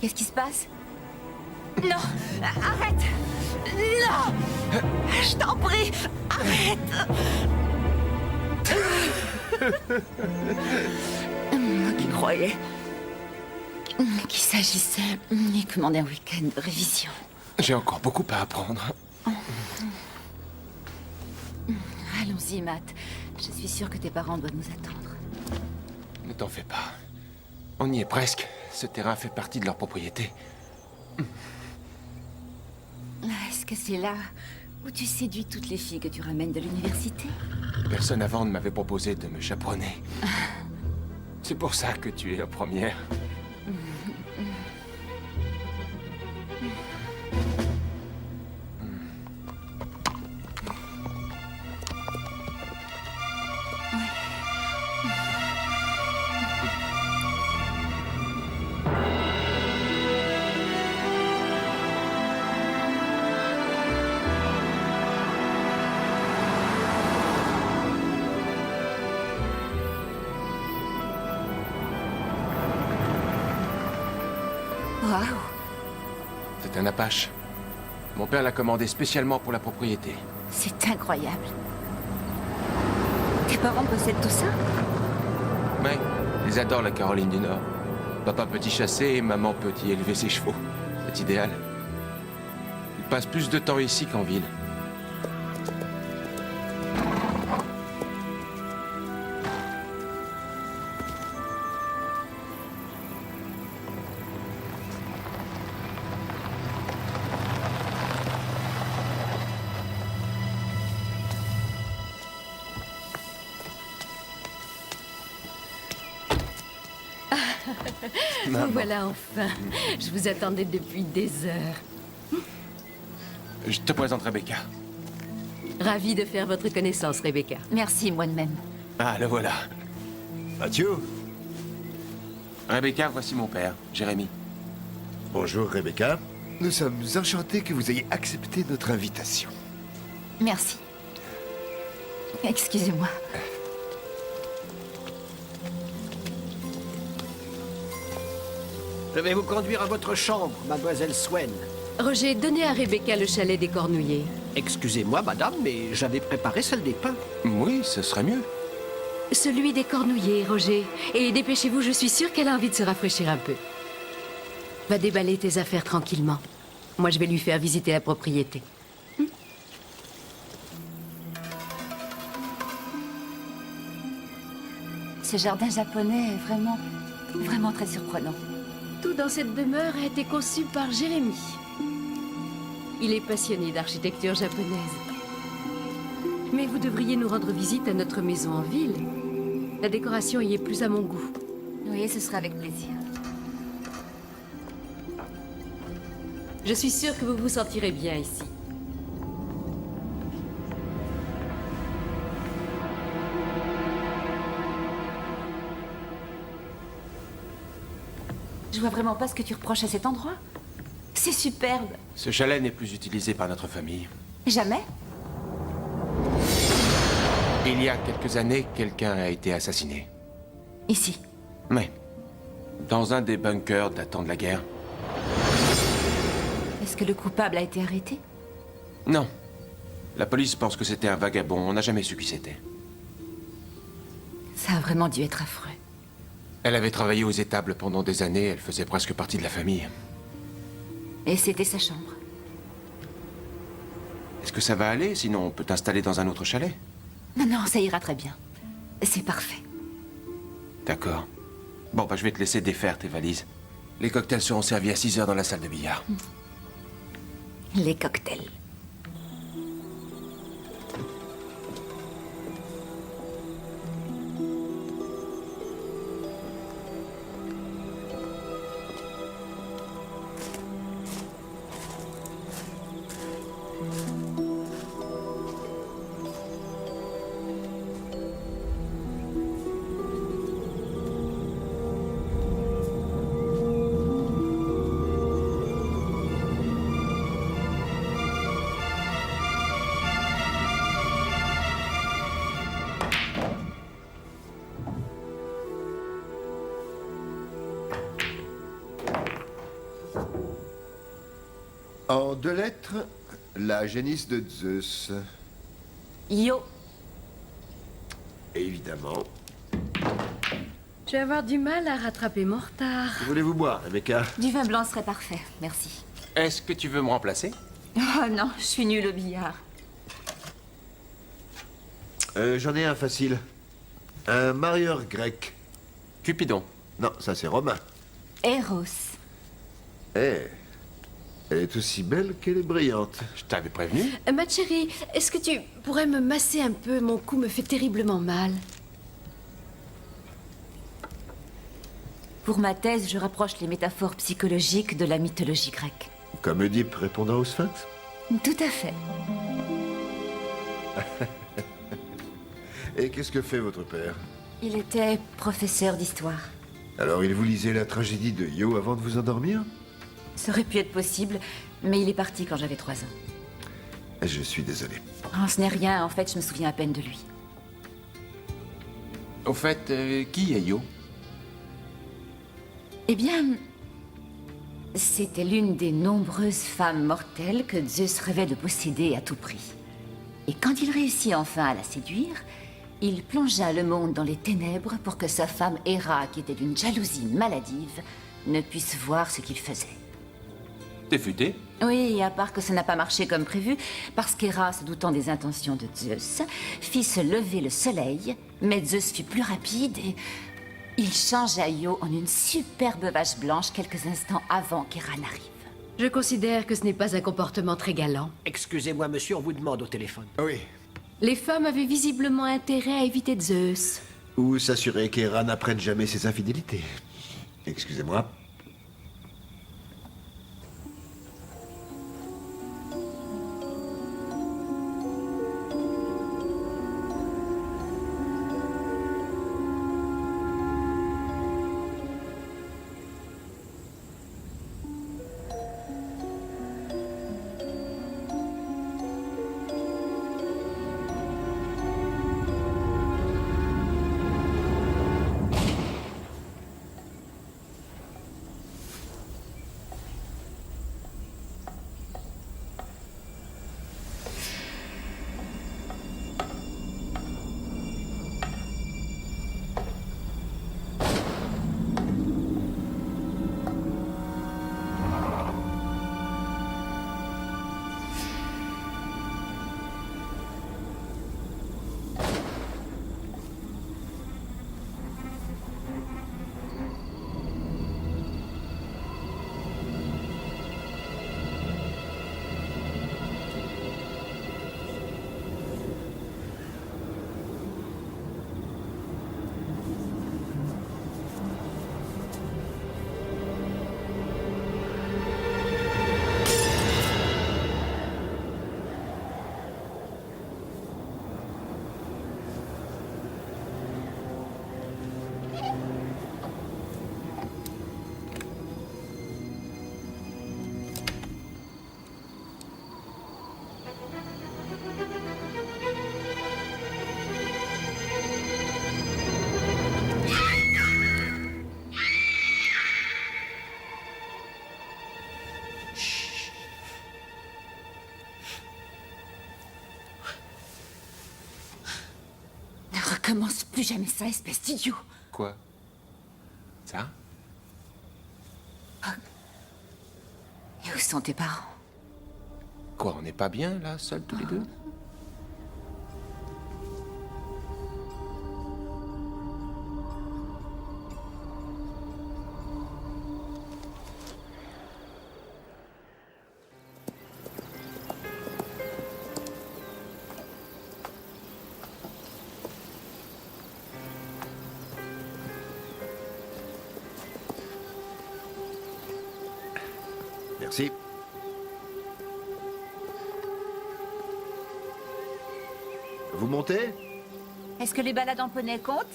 Qu'est-ce qui se passe? Non! Arrête! Non! Je t'en prie! Arrête! Moi qui croyais qu'il s'agissait uniquement d'un week-end de révision. J'ai encore beaucoup à apprendre. Allons-y, Matt. Je suis sûre que tes parents doivent nous attendre. Ne t'en fais pas. On y est presque. Ce terrain fait partie de leur propriété. Est-ce que c'est là où tu séduis toutes les filles que tu ramènes de l'université? Personne avant ne m'avait proposé de me chaperonner. C'est pour ça que tu es la première. Waouh! C'est un Apache. Mon père l'a commandé spécialement pour la propriété. C'est incroyable. Tes parents possèdent tout ça? Ouais, ils adorent la Caroline du Nord. Papa peut y chasser et maman peut y élever ses chevaux. C'est idéal. Ils passent plus de temps ici qu'en ville. Vous voilà enfin. Je vous attendais depuis des heures. Je te présente Rebecca. Ravie de faire votre connaissance, Rebecca. Merci, moi de même. Ah, le voilà. Mathieu. Rebecca, voici mon père, Jérémy. Bonjour Rebecca. Nous sommes enchantés que vous ayez accepté notre invitation. Merci. Excusez-moi. Je vais vous conduire à votre chambre, mademoiselle Swen. Roger, donnez à Rebecca le chalet des Cornouillers. Excusez-moi, madame, mais j'avais préparé celle des pins. Oui, ce serait mieux. Celui des Cornouillers, Roger. Et dépêchez-vous, je suis sûre qu'elle a envie de se rafraîchir un peu. Va déballer tes affaires tranquillement. Moi, je vais lui faire visiter la propriété. Ce jardin japonais est vraiment très surprenant. Tout dans cette demeure a été conçu par Jérémy. Il est passionné d'architecture japonaise. Mais vous devriez nous rendre visite à notre maison en ville. La décoration y est plus à mon goût. Oui, ce sera avec plaisir. Je suis sûre que vous vous sentirez bien ici. Je vois vraiment pas ce que tu reproches à cet endroit. C'est superbe. Ce chalet n'est plus utilisé par notre famille. Jamais? Il y a quelques années, quelqu'un a été assassiné. Ici. Oui. Dans un des bunkers datant de la guerre. Est-ce que le coupable a été arrêté? Non. La police pense que c'était un vagabond. On n'a jamais su qui c'était. Ça a vraiment dû être affreux. Elle avait travaillé aux étables pendant des années. Elle faisait presque partie de la famille. Et c'était sa chambre. Est-ce que ça va aller? Sinon, on peut t'installer dans un autre chalet. Non, non, ça ira très bien. C'est parfait. D'accord. Bon, bah, je vais te laisser défaire tes valises. Les cocktails seront servis à 6 heures dans la salle de billard. Les cocktails. En 2 lettres, la génisse de Zeus. Io. Évidemment. Je vais avoir du mal à rattraper mon retard. Que voulez-vous boire, Rebecca? Du vin blanc serait parfait, merci. Est-ce que tu veux me remplacer? Oh non, je suis nulle au billard. J'en ai un facile. Un marieur grec. Cupidon. Non, ça c'est romain. Eros. Eh, elle est aussi belle qu'elle est brillante. Je t'avais prévenu. Ma chérie, est-ce que tu pourrais me masser un peu? Mon cou me fait terriblement mal. Pour ma thèse, je rapproche les métaphores psychologiques de la mythologie grecque. Comme Oedipe répondant au Sphinx. Tout à fait. Et qu'est-ce que fait votre père? Il était professeur d'histoire. Alors il vous lisait la tragédie de Io avant de vous endormir? Ça aurait pu être possible, mais il est parti quand j'avais 3 ans. Je suis désolé. Oh, ce n'est rien, en fait, je me souviens à peine de lui. Au fait, qui est Io? Eh bien, c'était l'une des nombreuses femmes mortelles que Zeus rêvait de posséder à tout prix. Et quand il réussit enfin à la séduire, il plongea le monde dans les ténèbres pour que sa femme Héra, qui était d'une jalousie maladive, ne puisse voir ce qu'il faisait. T'es futé? Oui, à part que ça n'a pas marché comme prévu, parce qu'Héra, se doutant des intentions de Zeus, fit se lever le soleil, mais Zeus fut plus rapide et il changea Io en une superbe vache blanche quelques instants avant qu'Héra n'arrive. Je considère que ce n'est pas un comportement très galant. Excusez-moi, monsieur, on vous demande au téléphone. Oui. Les femmes avaient visiblement intérêt à éviter Zeus. Ou s'assurer qu'Héra n'apprenne jamais ses infidélités. Excusez-moi. Ne recommence plus jamais ça, espèce d'idiot. Quoi? Ça? Et où sont tes parents? Quoi, on n'est pas bien, là, seuls tous les deux? Merci. Vous montez? Est-ce que les balades en poney comptent?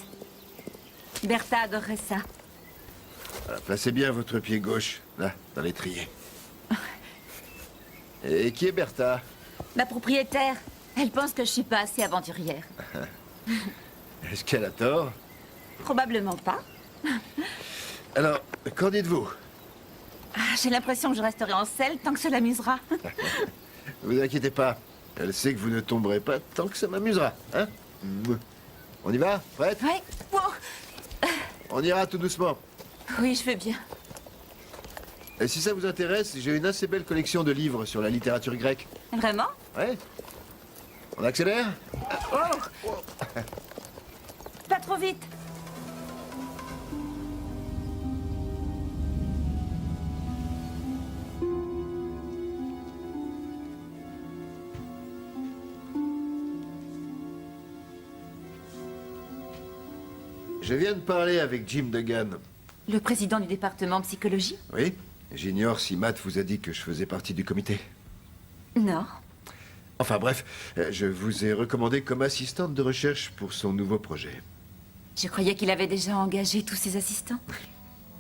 Bertha adorerait ça. Voilà, placez bien votre pied gauche, là, dans l'étrier. Et qui est Bertha? Ma propriétaire, elle pense que je suis pas assez aventurière. Est-ce qu'elle a tort? Probablement pas. Alors, qu'en dites-vous? J'ai l'impression que je resterai en selle tant que ça l'amusera. Vous inquiétez pas. Elle sait que vous ne tomberez pas tant que ça m'amusera, hein? On y va? Prête? Ouais. Wow. On ira tout doucement. Oui, je veux bien. Et si ça vous intéresse, j'ai une assez belle collection de livres sur la littérature grecque. Vraiment? Ouais? On accélère? Oh. Pas trop vite. Je viens de parler avec Jim Duggan. Le président du département psychologie? Oui? J'ignore si Matt vous a dit que je faisais partie du comité. Non. Enfin bref, je vous ai recommandé comme assistante de recherche pour son nouveau projet. Je croyais qu'il avait déjà engagé tous ses assistants.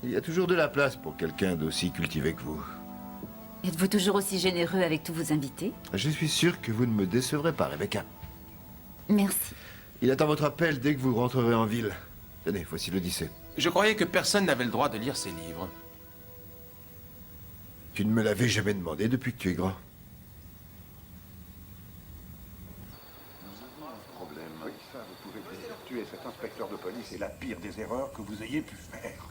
Il y a toujours de la place pour quelqu'un d'aussi cultivé que vous. Êtes-vous toujours aussi généreux avec tous vos invités? Je suis sûr que vous ne me décevrez pas, Rebecca. Merci. Il attend votre appel dès que vous rentrerez en ville. Tenez, voici l'Odyssée. Je croyais que personne n'avait le droit de lire ces livres. Tu ne me l'avais jamais demandé depuis que tu es grand. Problème. Oui, ça, vous pouvez le dire. Tuer cet inspecteur de police est la pire des erreurs que vous ayez pu faire.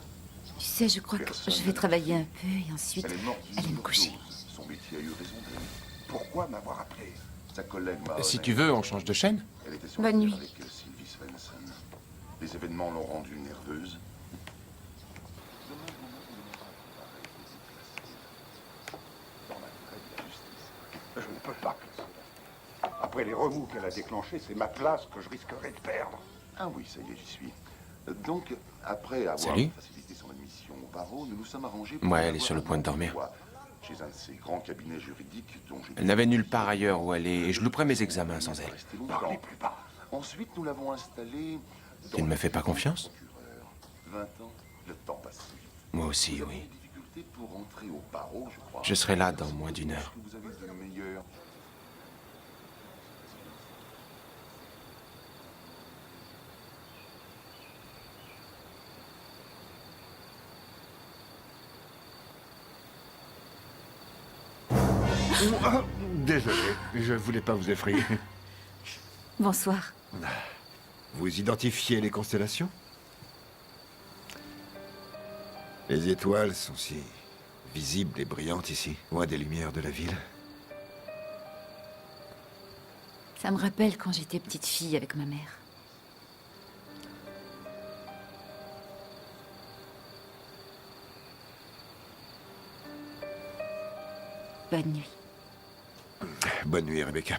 Tu sais, je crois que je vais travailler un peu et ensuite Elle est morte aller me coucher. Son métier a eu raison d'elle. Pourquoi m'avoir appelé? Sa collègue m'a... Si tu veux, on change de chaîne. Elle était sur Bonne nuit. avec Sylvie Svensson. Les événements l'ont rendue nerveuse. Je ne peux pas classer. Après les remous qu'elle a déclenchés, c'est ma place que je risquerais de perdre. Ah oui, ça y est, j'y suis. Donc, après avoir Salut. facilité son admission au barreau, nous nous sommes arrangés Ouais, elle est avoir sur le point de dormir. chez un de ces grands cabinets juridiques dont j'ai... Elle n'avait nulle part ailleurs où aller et je louperais mes examens sans elle. Restez longtemps. Parlez plus bas. Ensuite, nous l'avons installée... Tu ne me fais pas confiance? 20 ans, le temps passe. Moi aussi, Vous avez oui. des difficultés pour entrer au barreau, je crois. Je serai là dans moins d'1 heure. Est-ce que vous avez de meilleurs... Désolé, je voulais pas vous effrayer. Bonsoir. Vous identifiez les constellations? Les étoiles sont si visibles et brillantes ici, loin des lumières de la ville. Ça me rappelle quand j'étais petite fille avec ma mère. Bonne nuit. Bonne nuit, Rebecca.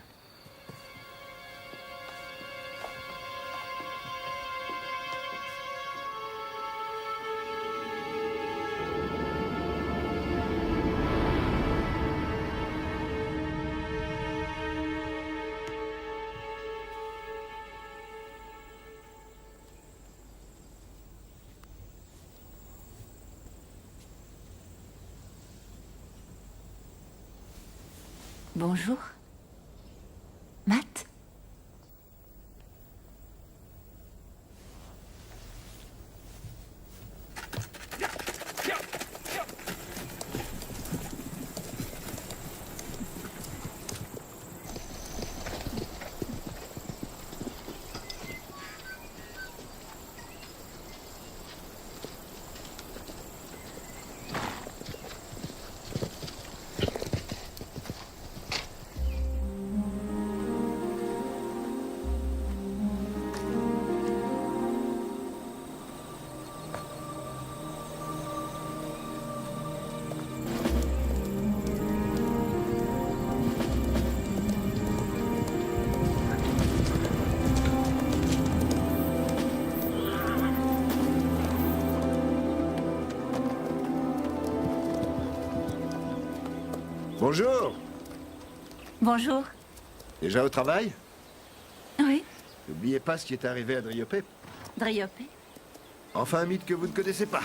Bonjour. Matt? Bonjour. Bonjour. Déjà au travail? Oui, N'oubliez pas ce qui est arrivé à Driope. Driope. Enfin un mythe que vous ne connaissez pas.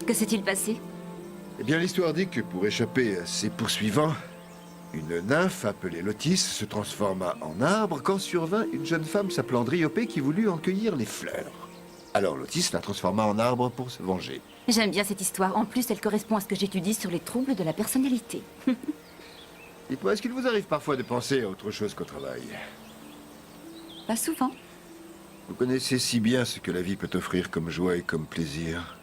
Que s'est-il passé? Eh bien, l'histoire dit que pour échapper à ses poursuivants, une nymphe appelée Lotis se transforma en arbre quand survint une jeune femme s'appelant Driope qui voulut en cueillir les fleurs. Alors Lotis la transforma en arbre pour se venger. J'aime bien cette histoire. En plus, elle correspond à ce que j'étudie sur les troubles de la personnalité. Dites-moi, est-ce qu'il vous arrive parfois de penser à autre chose qu'au travail? Pas souvent. Vous connaissez si bien ce que la vie peut offrir comme joie et comme plaisir.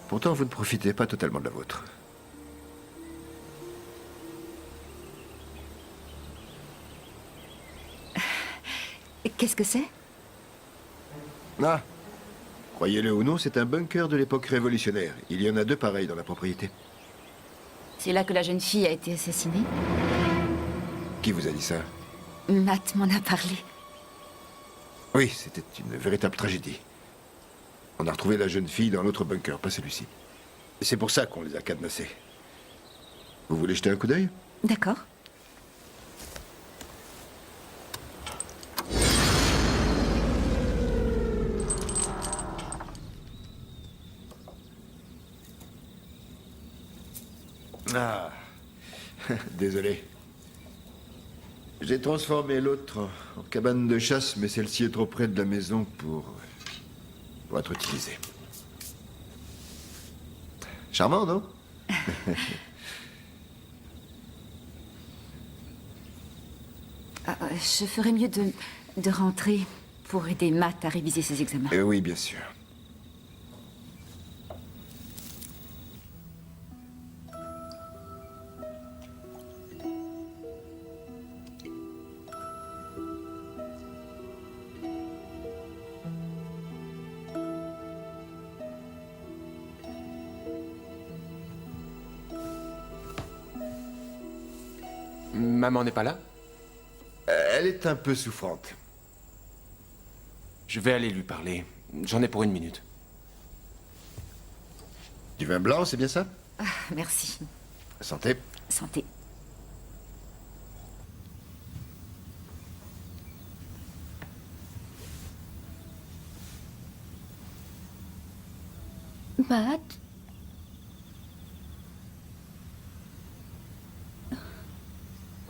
Pourtant, vous ne profitez pas totalement de la vôtre. Qu'est-ce que c'est? Ah, croyez-le ou non, c'est un bunker de l'époque révolutionnaire. Il y en a 2 pareils dans la propriété. C'est là que la jeune fille a été assassinée? Qui vous a dit ça? Matt m'en a parlé. Oui, c'était une véritable tragédie. On a retrouvé la jeune fille dans l'autre bunker, pas celui-ci. Et c'est pour ça qu'on les a cadenassés. Vous voulez jeter un coup d'œil? D'accord. Ah, désolé. J'ai transformé l'autre en cabane de chasse, mais celle-ci est trop près de la maison pour être utilisée. Charmant, non? Je ferais mieux de rentrer pour aider Matt à réviser ses examens. Oui, bien sûr. Maman n'est pas là? Elle est un peu souffrante. Je vais aller lui parler. J'en ai pour 1 minute. Du vin blanc, c'est bien ça? Ah, merci. Santé. Santé. Matt?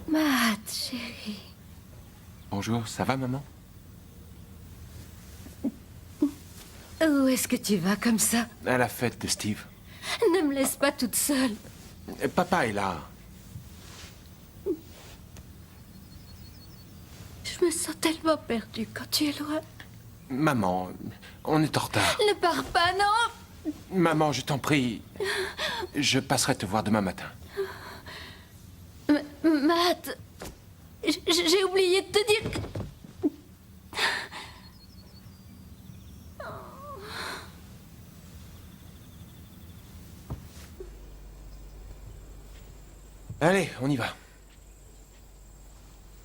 Matt, chérie. Bonjour, ça va, maman? Où est-ce que tu vas comme ça? À la fête de Steve. Ne me laisse pas toute seule. Papa est là. Je me sens tellement perdue quand tu es loin. Maman, on est en retard. Ne pars pas, non! Maman, je t'en prie. Je passerai te voir demain matin. Matt, j'ai oublié de te dire que... Allez, on y va.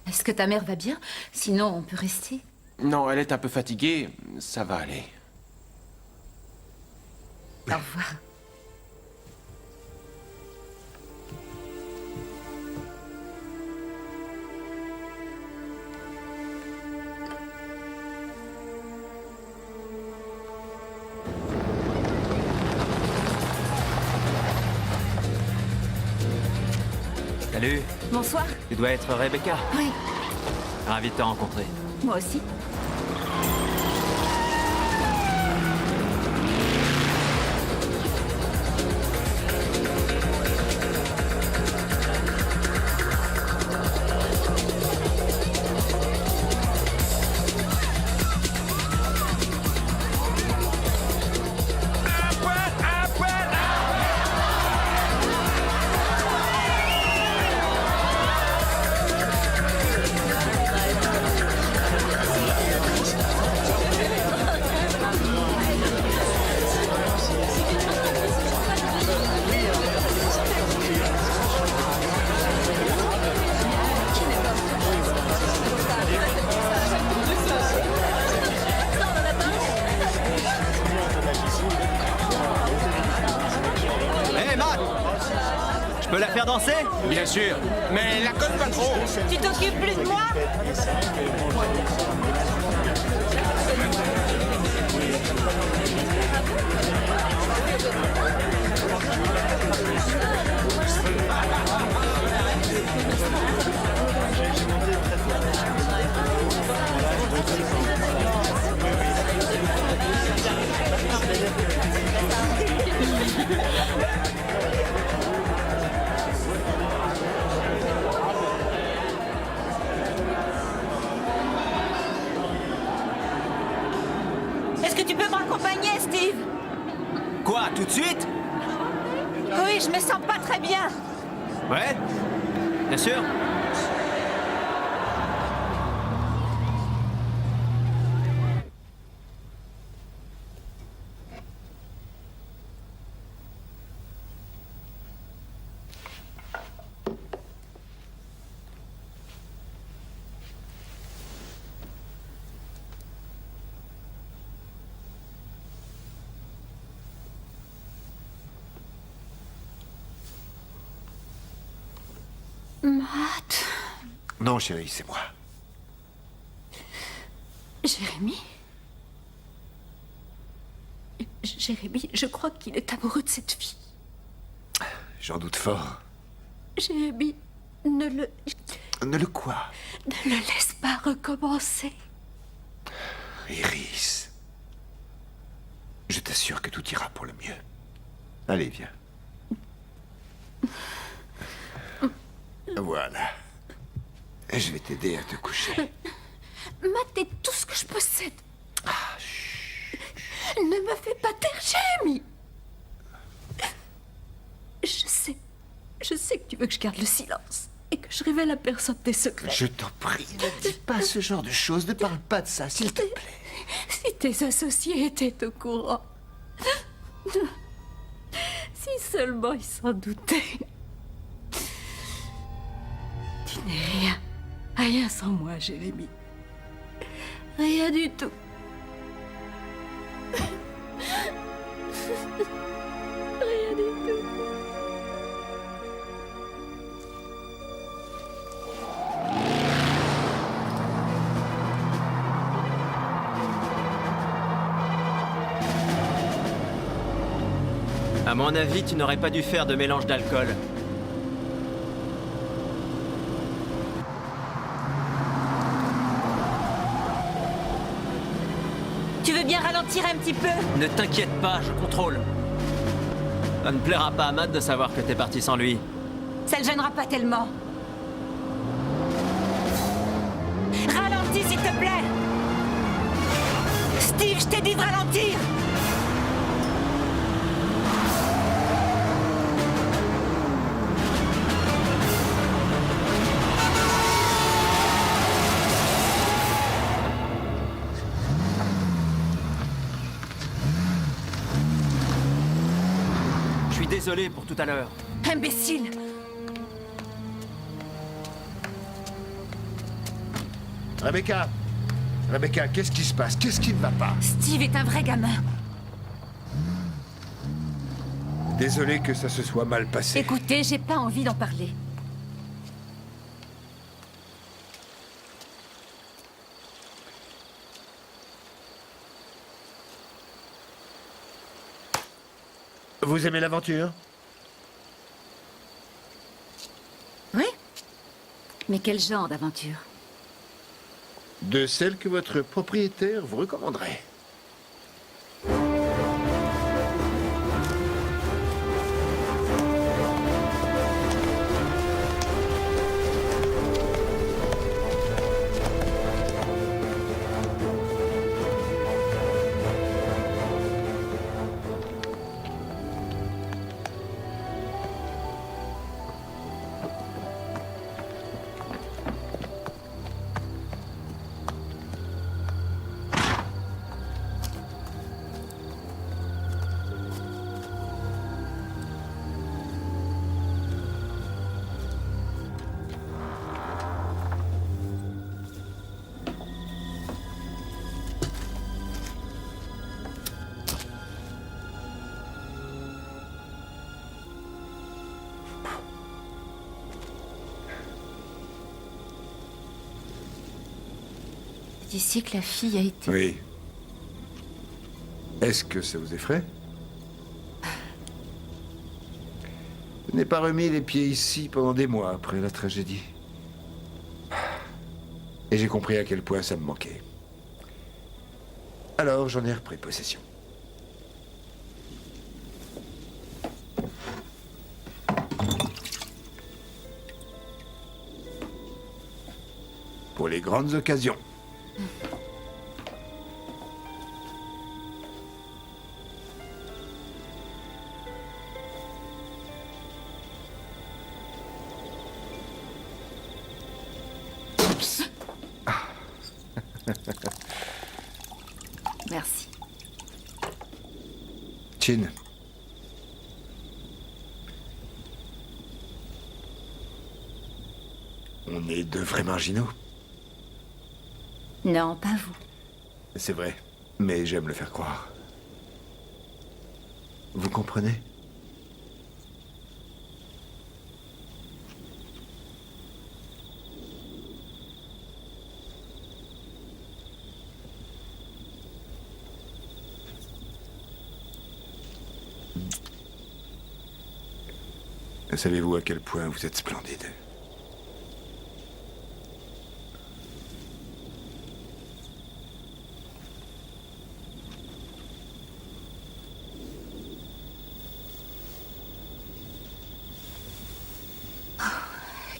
Est-ce que ta mère va bien? Sinon, on peut rester. Non, elle est un peu fatiguée. Ça va aller. Au revoir. Salut, Bonsoir. tu dois être Rebecca. Oui, Ravi de te rencontrer. moi aussi. Hé, Matt! Je peux la faire danser? Bien sûr, mais la colle pas trop. Tu t'occupes plus de moi? Steve! Quoi, tout de suite? Oui, je me sens pas très bien. Ouais? Bien sûr? Matt. Non, chérie, c'est moi. Jérémy? Jérémy, je crois qu'il est amoureux de cette fille. J'en doute fort. Jérémy, ne Ne le quoi? le laisse pas recommencer. Iris. Je t'assure que tout ira pour le mieux. Allez, viens. Voilà. Je vais t'aider à te coucher. Matt est tout ce que je possède. Ne me fais pas taire, Jérémy. Je sais que tu veux que je garde le silence et que je révèle à personne tes secrets. Je t'en prie, ne dis pas ce genre de choses. Ne parle pas de ça, s'il te plaît. Si tes associés étaient au courant. Si seulement ils s'en doutaient. Tu n'es rien. Rien sans moi, Jérémy. Rien du tout. Rien du tout. À mon avis, tu n'aurais pas dû faire de mélange d'alcool. Tu veux bien ralentir un petit peu? Ne t'inquiète pas, je contrôle. Ça ne plaira pas à Matt de savoir que t'es parti sans lui. Ça le gênera pas tellement. Ralentis, s'il te plaît! Steve, je t'ai dit de ralentir! Je suis désolé pour tout à l'heure. Imbécile! Rebecca! Rebecca, qu'est-ce qui se passe? Qu'est-ce qui ne va pas? Steve est un vrai gamin. Désolé que ça se soit mal passé. Écoutez, j'ai pas envie d'en parler. Vous aimez l'aventure? Oui? Mais quel genre d'aventure? De celle que votre propriétaire vous recommanderait. C'est ici que la fille a été... Oui. Est-ce que ça vous effraie? Je n'ai pas remis les pieds ici pendant des mois après la tragédie. Et j'ai compris à quel point ça me manquait. Alors j'en ai repris possession. Pour les grandes occasions. Chin. On est deux vrais marginaux. Non, pas vous. C'est vrai, mais j'aime le faire croire. Vous comprenez? Savez-vous à quel point vous êtes splendide?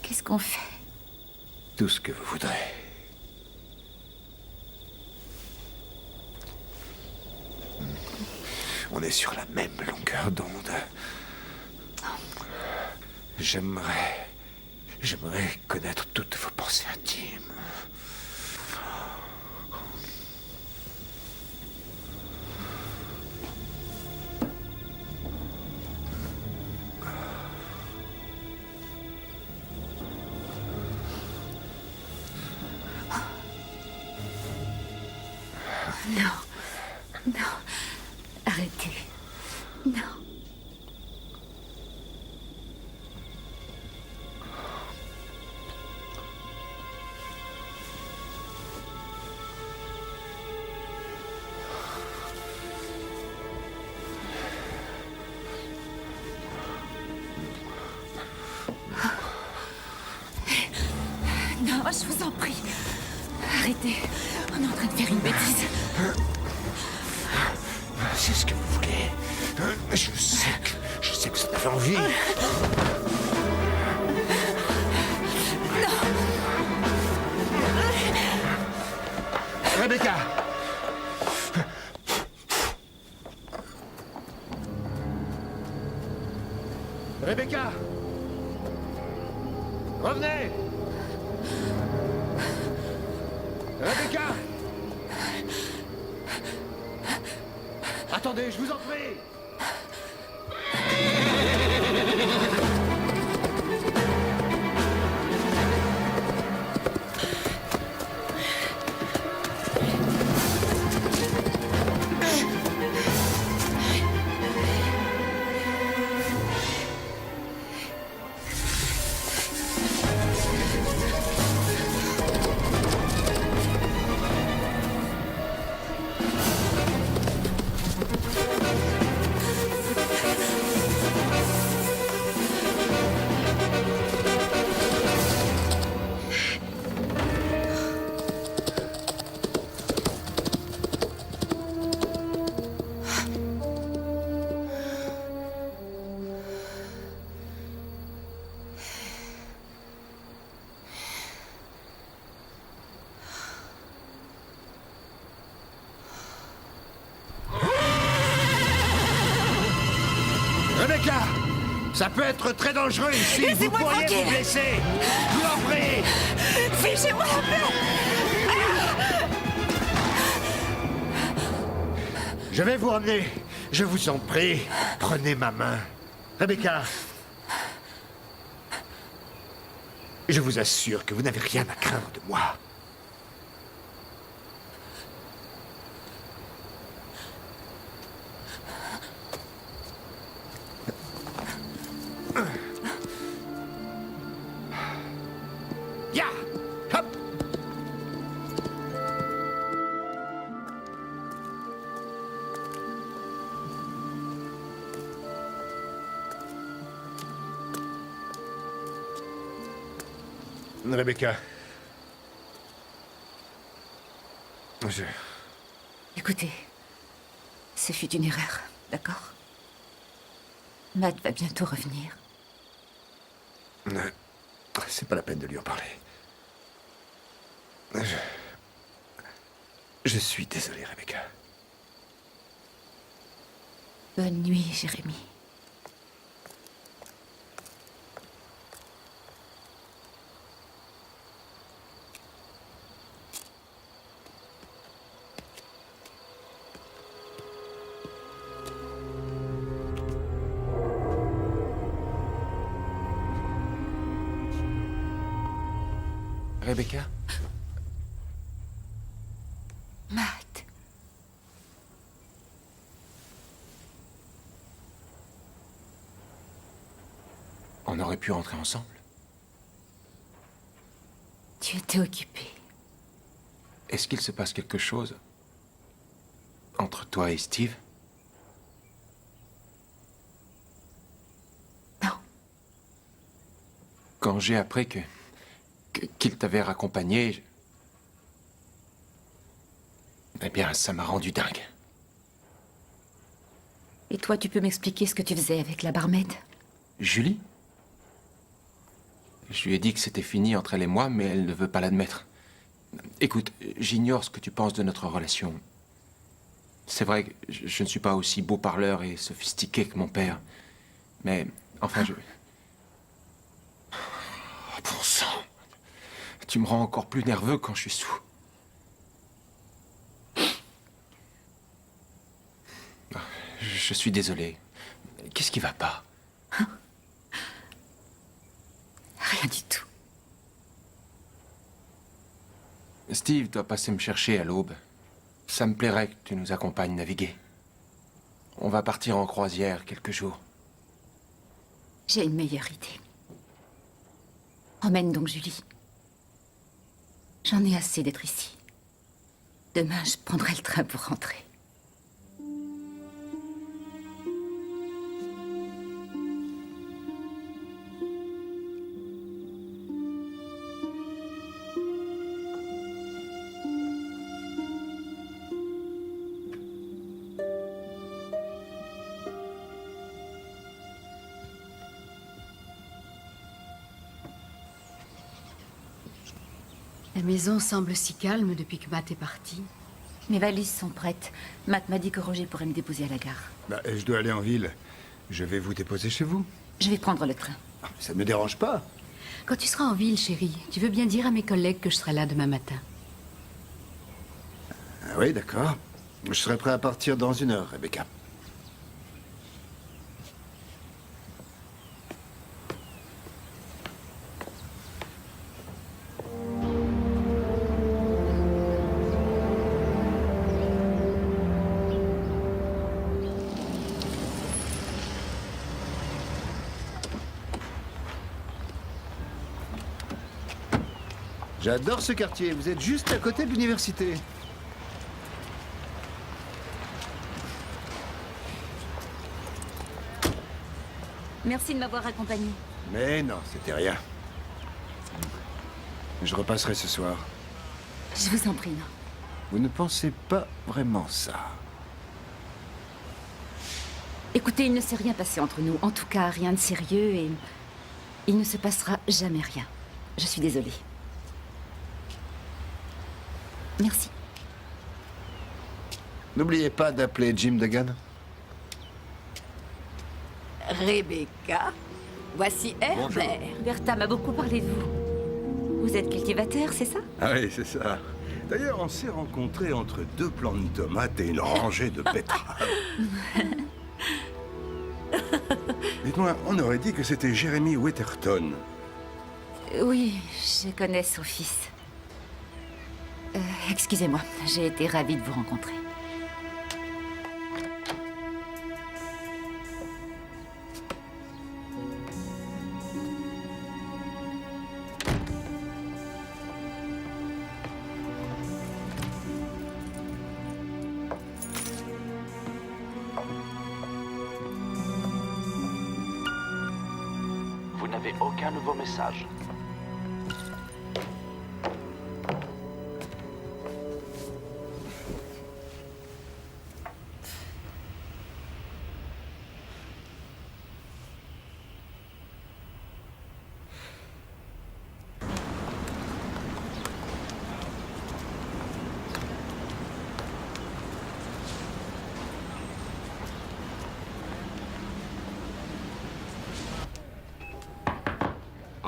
Qu'est-ce qu'on fait? Tout ce que vous voudrez. On est sur la même longueur d'onde. J'aimerais connaître toutes vos pensées intimes. Non. Non. Arrêtez. Non. Non, je vous en prie. Arrêtez. On est en train de faire une bêtise. C'est ce que vous voulez. Je sais que vous en avez envie. Rebecca! Rebecca! Revenez! Rebecca! Attendez, je vous en prie! Rebecca! Ça peut être très dangereux ici. Vous pourriez vous blesser. Je vous en prie. Fichez-moi la paix! Je vais vous emmener. Je vous en prie. Prenez ma main. Rebecca. Je vous assure que vous n'avez rien à craindre de moi. Ya! Hop! Rebecca. Écoutez, ce fut une erreur, d'accord? Matt va bientôt revenir. C'est pas la peine de lui en parler. Je suis désolé, Rebecca. Bonne nuit, Jérémy. Rebecca? Matt. On aurait pu rentrer ensemble. Tu étais occupé. Est-ce qu'il se passe quelque chose entre toi et Steve? Non. Quand j'ai appris qu'il t'avait raccompagné, eh bien, ça m'a rendu dingue. Et toi, tu peux m'expliquer ce que tu faisais avec la barmaid? Julie? Je lui ai dit que c'était fini entre elle et moi, mais elle ne veut pas l'admettre. Écoute, j'ignore ce que tu penses de notre relation. C'est vrai que je ne suis pas aussi beau parleur et sophistiqué que mon père. Mais, enfin, Oh, bon sang! Tu me rends encore plus nerveux quand je suis sous. Je suis désolé. Qu'est-ce qui va pas? Rien du tout. Steve doit passer me chercher à l'aube. Ça me plairait que tu nous accompagnes naviguer. On va partir en croisière quelques jours. J'ai une meilleure idée. Emmène donc Julie. J'en ai assez d'être ici. Demain, je prendrai le train pour rentrer. La maison semble si calme depuis que Matt est parti. Mes valises sont prêtes. Matt m'a dit que Roger pourrait me déposer à la gare. Bah, je dois aller en ville. Je vais vous déposer chez vous. Je vais prendre le train. Ah, ça ne me dérange pas. Quand tu seras en ville, chérie, tu veux bien dire à mes collègues que je serai là demain matin. Ah oui, d'accord. Je serai prêt à partir dans 1 heure, Rebecca. J'adore ce quartier. Vous êtes juste à côté de l'université. Merci de m'avoir accompagné. Mais non, c'était rien. Je repasserai ce soir. Je vous en prie, non. Vous ne pensez pas vraiment ça. Écoutez, il ne s'est rien passé entre nous. En tout cas, rien de sérieux et... il ne se passera jamais rien. Je suis désolée. Merci. N'oubliez pas d'appeler Jim Duggan. Rebecca, voici Herbert. Bertha m'a beaucoup parlé de vous. Vous êtes cultivateur, c'est ça? Ah oui, c'est ça. D'ailleurs, on s'est rencontrés entre 2 plants de tomates et une rangée de betteraves. Dites-moi, on aurait dit que c'était Jeremy Wetherton. Oui, je connais son fils. Excusez-moi, j'ai été ravie de vous rencontrer. Vous n'avez aucun nouveau message.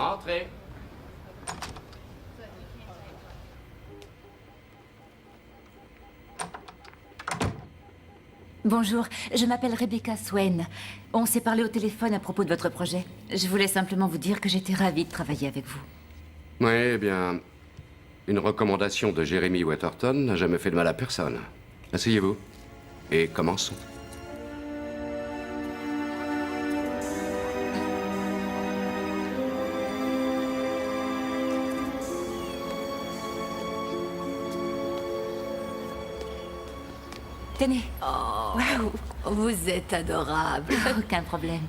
Entrez. Bonjour, je m'appelle Rebecca Swain. On s'est parlé au téléphone à propos de votre projet. Je voulais simplement vous dire que j'étais ravie de travailler avec vous. Oui, eh bien, Une recommandation de Jeremy Waterton n'a jamais fait de mal à personne. Asseyez-vous. Et commençons. Tenez. Waouh, vous êtes adorable. Aucun problème.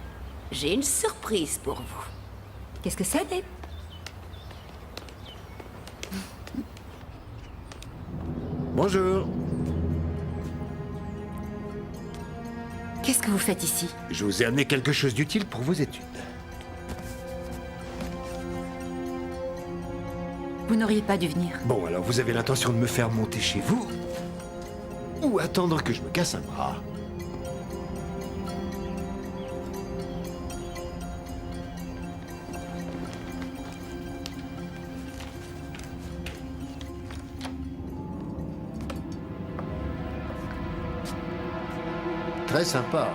J'ai une surprise pour vous. Qu'est-ce que c'est, Dave? Bonjour. Qu'est-ce que vous faites ici? Je vous ai amené quelque chose d'utile pour vos études. Vous n'auriez pas dû venir. Bon, alors vous avez l'intention de me faire monter chez vous? Ou attendre que je me casse un bras? Très sympa.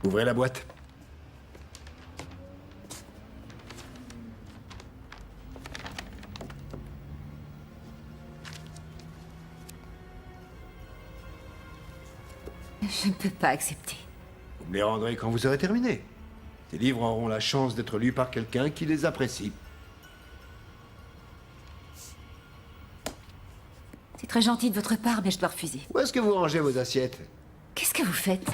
Ouvrez la boîte. Je ne peux pas accepter. Vous me les rendrez quand vous aurez terminé. Ces livres auront la chance d'être lus par quelqu'un qui les apprécie. C'est très gentil de votre part, mais je dois refuser. Où est-ce que vous rangez vos assiettes? Qu'est-ce que vous faites?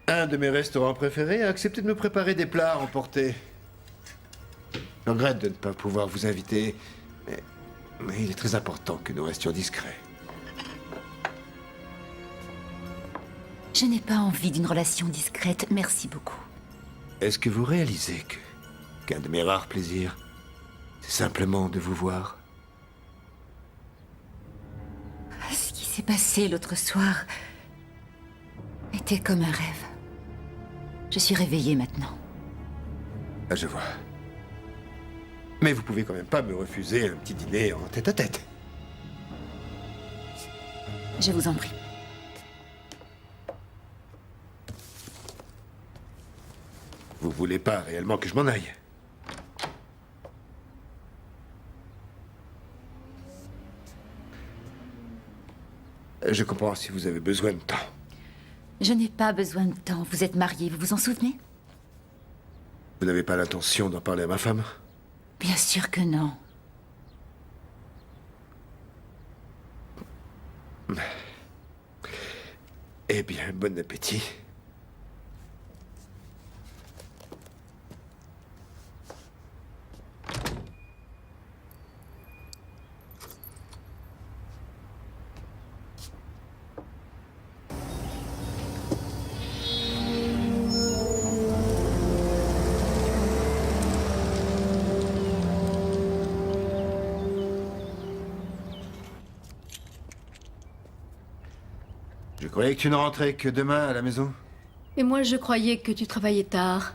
Un de mes restaurants préférés a accepté de me préparer des plats à emporter. Je regrette de ne pas pouvoir vous inviter, mais il est très important que nous restions discrets. Je n'ai pas envie d'une relation discrète, merci beaucoup. Est-ce que vous réalisez qu'un de mes rares plaisirs, c'est simplement de vous voir? Ce qui s'est passé l'autre soir était comme un rêve. Je suis réveillée maintenant. Ah, je vois. Mais vous pouvez quand même pas me refuser un petit dîner en tête-à-tête. Je vous en prie. Vous voulez pas réellement que je m'en aille? Je comprends si vous avez besoin de temps. Je n'ai pas besoin de temps. Vous êtes mariés, vous vous en souvenez? Vous n'avez pas l'intention d'en parler à ma femme? Bien sûr que non. Eh bien, bon appétit. Je croyais que tu ne rentrais que demain à la maison. Et moi, je croyais que tu travaillais tard.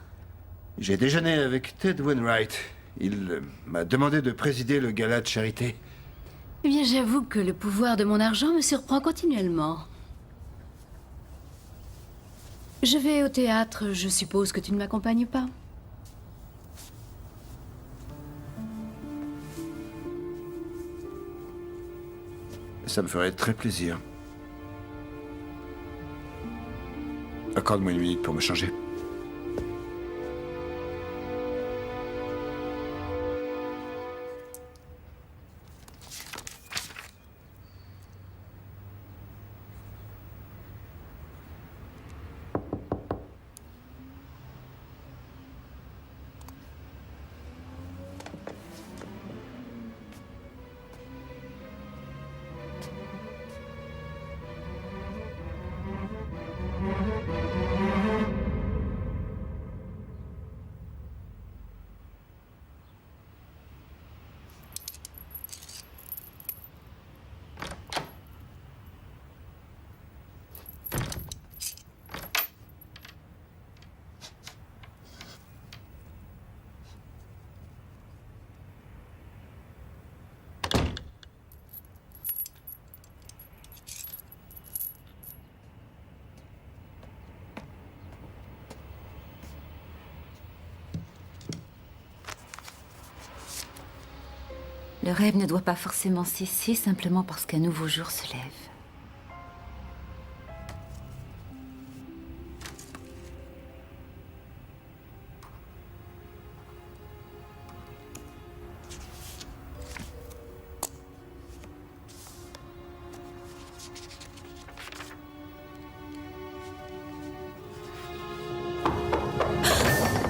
J'ai déjeuné avec Ted Wainwright. Il m'a demandé de présider le gala de charité. Eh bien, j'avoue que le pouvoir de mon argent me surprend continuellement. Je vais au théâtre, je suppose que tu ne m'accompagnes pas. Ça me ferait très plaisir. Accorde-moi une minute pour me changer. Le rêve ne doit pas forcément cesser simplement parce qu'un nouveau jour se lève.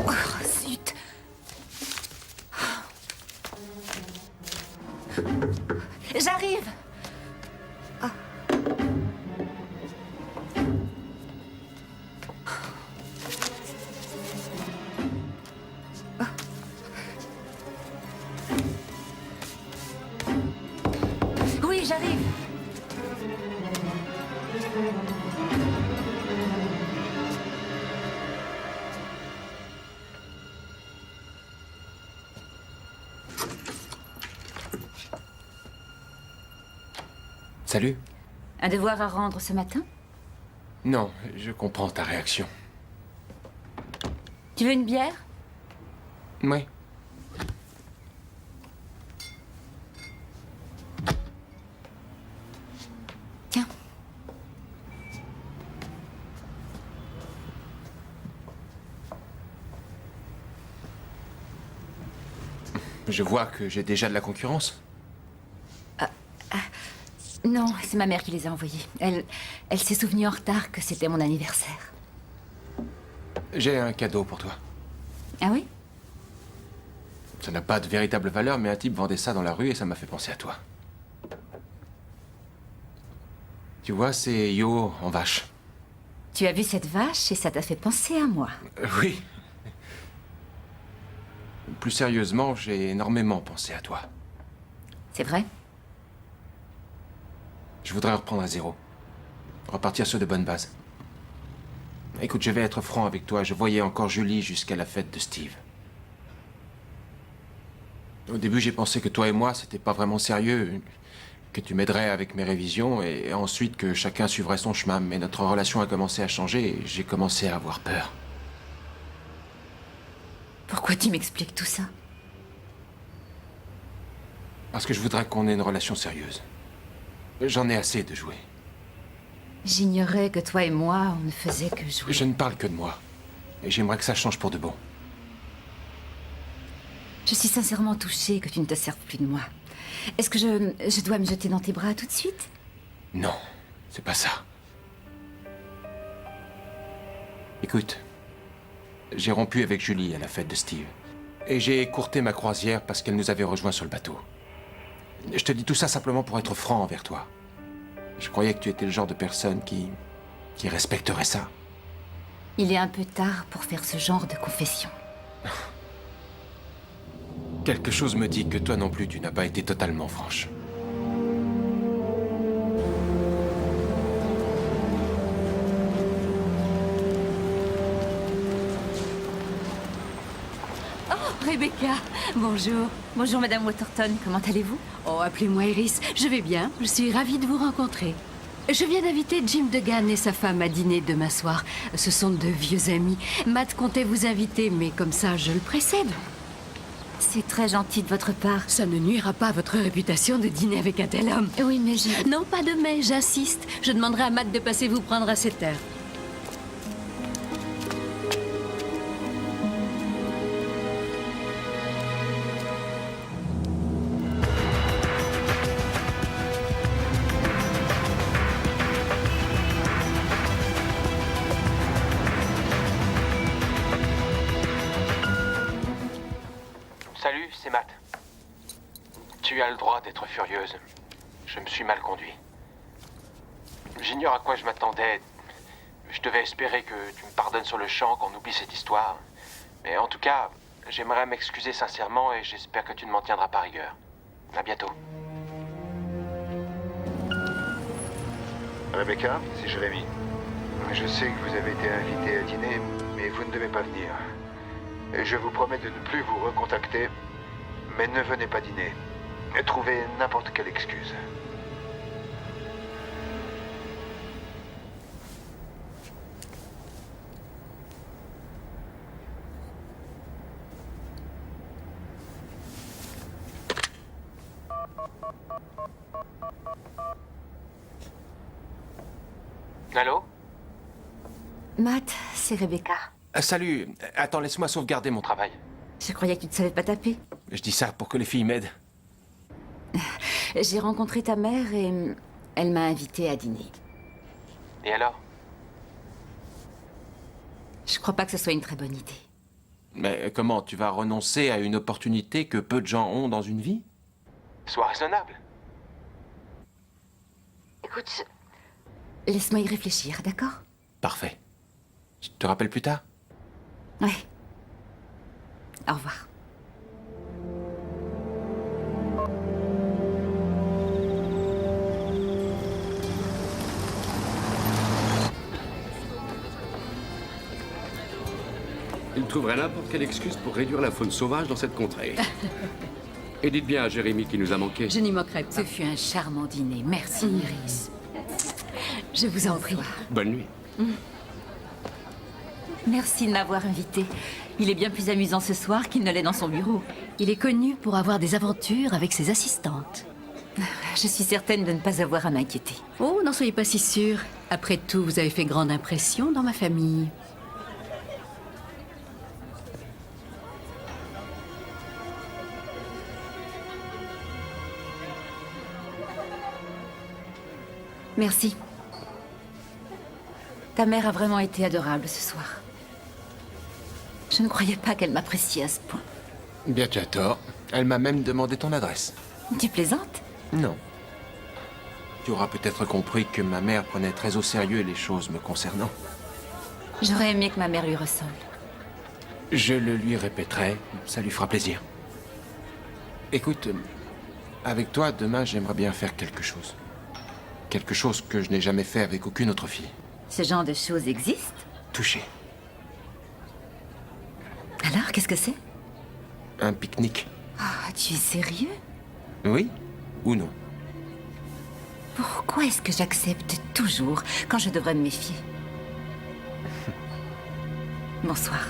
Oh, zut! J'arrive! Oui, j'arrive. Salut. Un devoir à rendre ce matin? Non, je comprends ta réaction. Tu veux une bière? Oui. Tiens. Je vois que j'ai déjà de la concurrence. Non, c'est ma mère qui les a envoyés. Elle s'est souvenue en retard que c'était mon anniversaire. J'ai un cadeau pour toi. Ah oui? Ça n'a pas de véritable valeur, mais un type vendait ça dans la rue et ça m'a fait penser à toi. Tu vois, c'est Yo en vache. Tu as vu cette vache et ça t'a fait penser à moi. Oui. Plus sérieusement, j'ai énormément pensé à toi. C'est vrai? Je voudrais reprendre à zéro. Repartir sur de bonnes bases. Écoute, je vais être franc avec toi. Je voyais encore Julie jusqu'à la fête de Steve. Au début, j'ai pensé que toi et moi, c'était pas vraiment sérieux. Que tu m'aiderais avec mes révisions et ensuite que chacun suivrait son chemin. Mais notre relation a commencé à changer et j'ai commencé à avoir peur. Pourquoi tu m'expliques tout ça? Parce que je voudrais qu'on ait une relation sérieuse. J'en ai assez de jouer. J'ignorais que toi et moi, on ne faisait que jouer. Je ne parle que de moi. Et j'aimerais que ça change pour de bon. Je suis sincèrement touchée que tu ne te serves plus de moi. Est-ce que je dois me jeter dans tes bras tout de suite? Non, c'est pas ça. Écoute, j'ai rompu avec Julie à la fête de Steve. Et j'ai écourté ma croisière parce qu'elle nous avait rejoints sur le bateau. Je te dis tout ça simplement pour être franc envers toi. Je croyais que tu étais le genre de personne qui respecterait ça. Il est un peu tard pour faire ce genre de confession. Quelque chose me dit que toi non plus, tu n'as pas été totalement franche. Rebecca, bonjour. Bonjour, Madame Waterton. Comment allez-vous? Oh, appelez-moi Iris. Je vais bien. Je suis ravie de vous rencontrer. Je viens d'inviter Jim Degan et sa femme à dîner demain soir. Ce sont de vieux amis. Matt comptait vous inviter, mais comme ça, je le précède. C'est très gentil de votre part. Ça ne nuira pas à votre réputation de dîner avec un tel homme. Oui, mais je... Non, pas de mais, j'insiste. Je demanderai à Matt de passer vous prendre à cette heure. Salut, c'est Matt. Tu as le droit d'être furieuse. Je me suis mal conduit. J'ignore à quoi je m'attendais. Je devais espérer que tu me pardonnes sur le champ, qu'on oublie cette histoire. Mais en tout cas, j'aimerais m'excuser sincèrement et j'espère que tu ne m'en tiendras pas rigueur. À bientôt. Rebecca, c'est Jérémy. Je sais que vous avez été invité à dîner, mais vous ne devez pas venir. Et je vous promets de ne plus vous recontacter, mais ne venez pas dîner. Et trouvez n'importe quelle excuse. Allô? Matt, c'est Rebecca. Salut. Attends, laisse-moi sauvegarder mon travail. Je croyais que tu ne savais pas taper. Je dis ça pour que les filles m'aident. J'ai rencontré ta mère et elle m'a invitée à dîner. Et alors? Je crois pas que ce soit une très bonne idée. Mais comment? Tu vas renoncer à une opportunité que peu de gens ont dans une vie? Sois raisonnable. Écoute, laisse-moi y réfléchir, d'accord? Parfait. Je te rappelle plus tard? Ouais. Au revoir. Il trouverait n'importe quelle excuse pour réduire la faune sauvage dans cette contrée. Et dites bien à Jérémy qui nous a manqué. Je n'y manquerai pas. Ce fut un charmant dîner. Merci, Iris. Je vous en prie. Bonne nuit. Merci de m'avoir invité. Il est bien plus amusant ce soir qu'il ne l'est dans son bureau. Il est connu pour avoir des aventures avec ses assistantes. Je suis certaine de ne pas avoir à m'inquiéter. Oh, n'en soyez pas si sûr. Après tout, vous avez fait grande impression dans ma famille. Merci. Ta mère a vraiment été adorable ce soir. Je ne croyais pas qu'elle m'appréciait à ce point. Bien, tu as tort. Elle m'a même demandé ton adresse. Tu plaisantes? Non. Tu auras peut-être compris que ma mère prenait très au sérieux les choses me concernant. J'aurais aimé que ma mère lui ressemble. Je le lui répéterai, ça lui fera plaisir. Écoute, avec toi, demain, j'aimerais bien faire quelque chose. Quelque chose que je n'ai jamais fait avec aucune autre fille. Ce genre de choses existe? Toucher. Alors, qu'est-ce que c'est? Un pique-nique. Ah, tu es sérieux? Oui ou non? Pourquoi est-ce que j'accepte toujours quand je devrais me méfier? Bonsoir.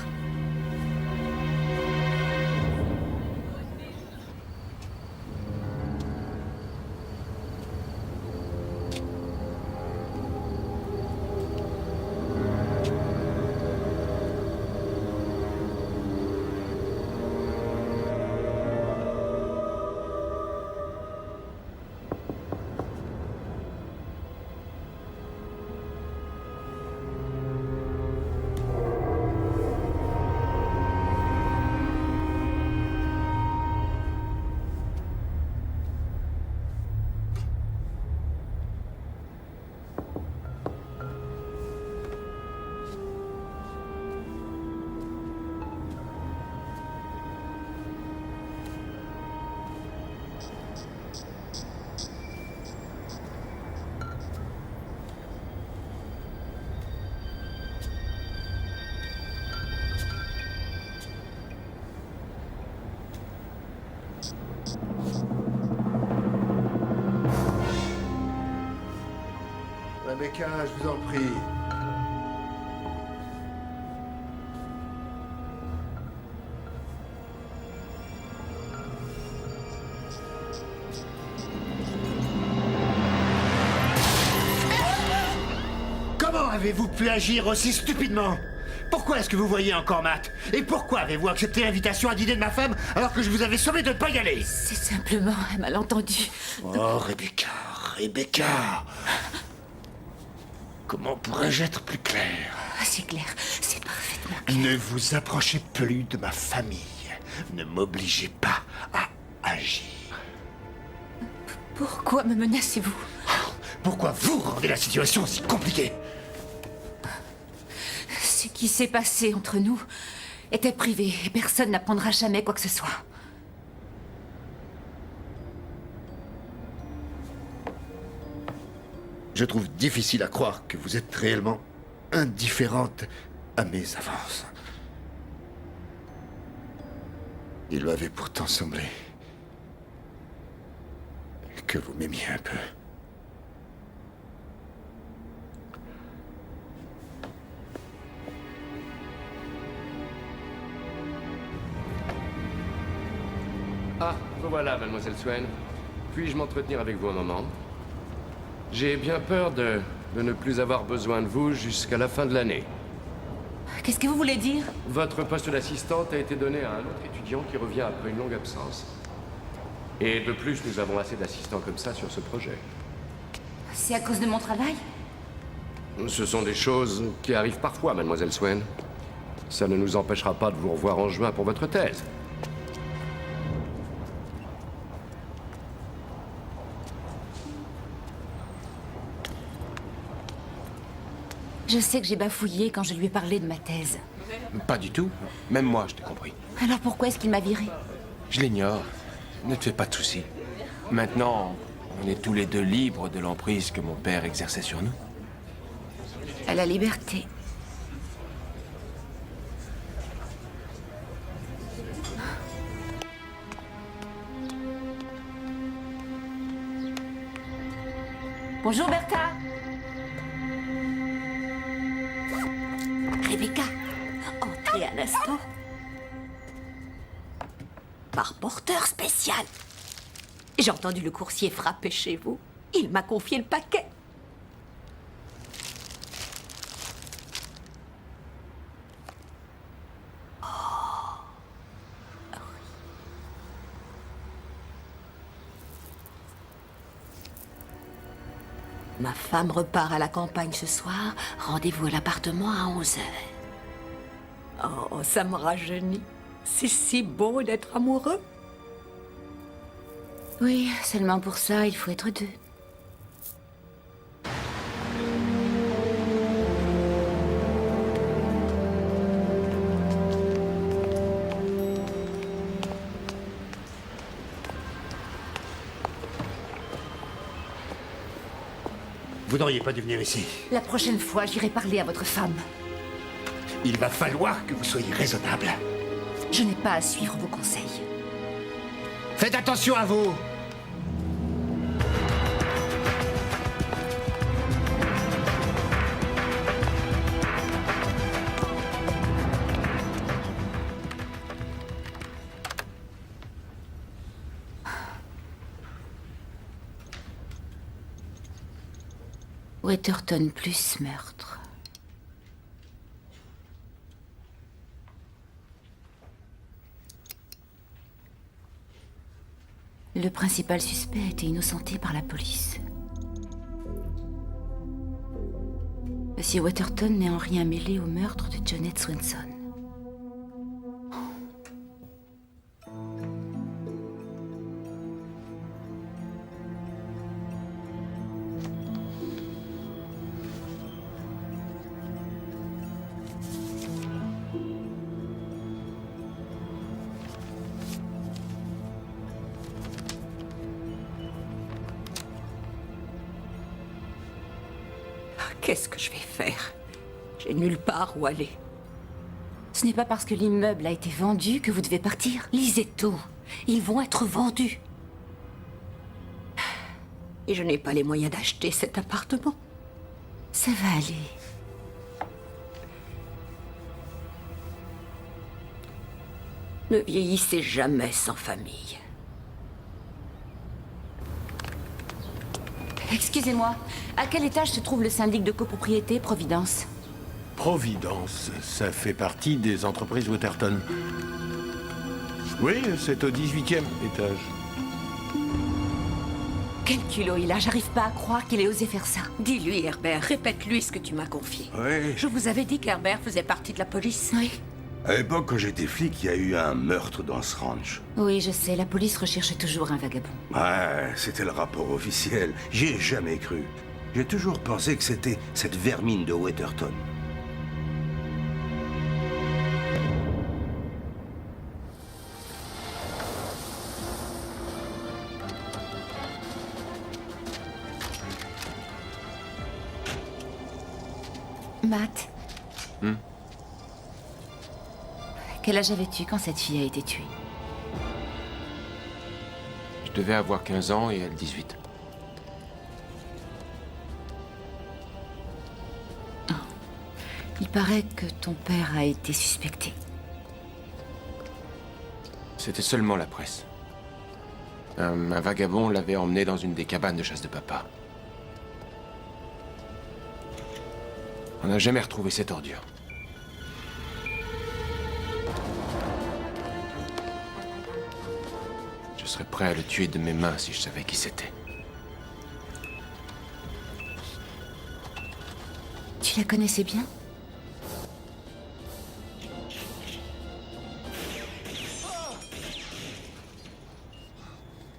Rebecca, je vous en prie. Comment avez-vous pu agir aussi stupidement? Pourquoi est-ce que vous voyez encore Matt? Et pourquoi avez-vous accepté l'invitation à dîner de ma femme alors que je vous avais sommé de ne pas y aller? C'est simplement un malentendu. Oh, Rebecca, Rebecca. Comment pourrais-je être plus clair? C'est clair, c'est parfaitement clair. Ne vous approchez plus de ma famille. Ne m'obligez pas à agir. Pourquoi me menacez-vous? Pourquoi vous rendez la situation si compliquée? Ce qui s'est passé entre nous était privé et personne n'apprendra jamais quoi que ce soit. Je trouve difficile à croire que vous êtes réellement indifférente à mes avances. Il m'avait pourtant semblé que vous m'aimiez un peu. Ah, vous voilà, mademoiselle Swain. Puis-je m'entretenir avec vous un moment? J'ai bien peur de ne plus avoir besoin de vous jusqu'à la fin de l'année. Qu'est-ce que vous voulez dire? Votre poste d'assistante a été donné à un autre étudiant qui revient après une longue absence. Et de plus, nous avons assez d'assistants comme ça sur ce projet. C'est à cause de mon travail? Ce sont des choses qui arrivent parfois, mademoiselle Swain. Ça ne nous empêchera pas de vous revoir en juin pour votre thèse. Je sais que j'ai bafouillé quand je lui ai parlé de ma thèse. Pas du tout. Même moi, je t'ai compris. Alors pourquoi est-ce qu'il m'a viré? Je l'ignore. Ne te fais pas de soucis. Maintenant, on est tous les deux libres de l'emprise que mon père exerçait sur nous. À la liberté. Bonjour Bertha. Rebecca, entrez un instant. Par porteur spécial. J'ai entendu le coursier frapper chez vous. Il m'a confié le paquet. Ma femme repart à la campagne ce soir. Rendez-vous à l'appartement à 11h. Oh, ça me rajeunit. C'est si beau d'être amoureux. Oui, seulement pour ça, il faut être deux. Vous n'auriez pas dû venir ici. La prochaine fois, j'irai parler à votre femme. Il va falloir que vous soyez raisonnable. Je n'ai pas à suivre vos conseils. Faites attention à vous. Weatherton plus meurtre. Le principal suspect a été innocenté par la police. Monsieur Weatherton n'est en rien mêlé au meurtre de Jonette Swanson. Qu'est-ce que je vais faire? J'ai nulle part où aller. Ce n'est pas parce que l'immeuble a été vendu que vous devez partir. Lisez tout. Ils vont être vendus. Et je n'ai pas les moyens d'acheter cet appartement. Ça va aller. Ne vieillissez jamais sans famille. Excusez-moi, à quel étage se trouve le syndic de copropriété Providence? Providence, ça fait partie des entreprises Weatherton. Oui, c'est au 18e étage. Quel culot il a, j'arrive pas à croire qu'il ait osé faire ça. Dis-lui, Herbert, répète-lui ce que tu m'as confié. Oui. Je vous avais dit qu'Herbert faisait partie de la police. Oui. À l'époque, quand j'étais flic, il y a eu un meurtre dans ce ranch. Oui, je sais, la police recherche toujours un vagabond. Ouais, c'était le rapport officiel. J'y ai jamais cru. J'ai toujours pensé que c'était cette vermine de Weatherton. Matt. Quel âge avais-tu quand cette fille a été tuée? Je devais avoir 15 ans et elle 18. Oh. Il paraît que ton père a été suspecté. C'était seulement la presse. Un vagabond l'avait emmené dans une des cabanes de chasse de papa. On n'a jamais retrouvé cette ordure. Je serais prêt à le tuer de mes mains si je savais qui c'était. Tu la connaissais bien?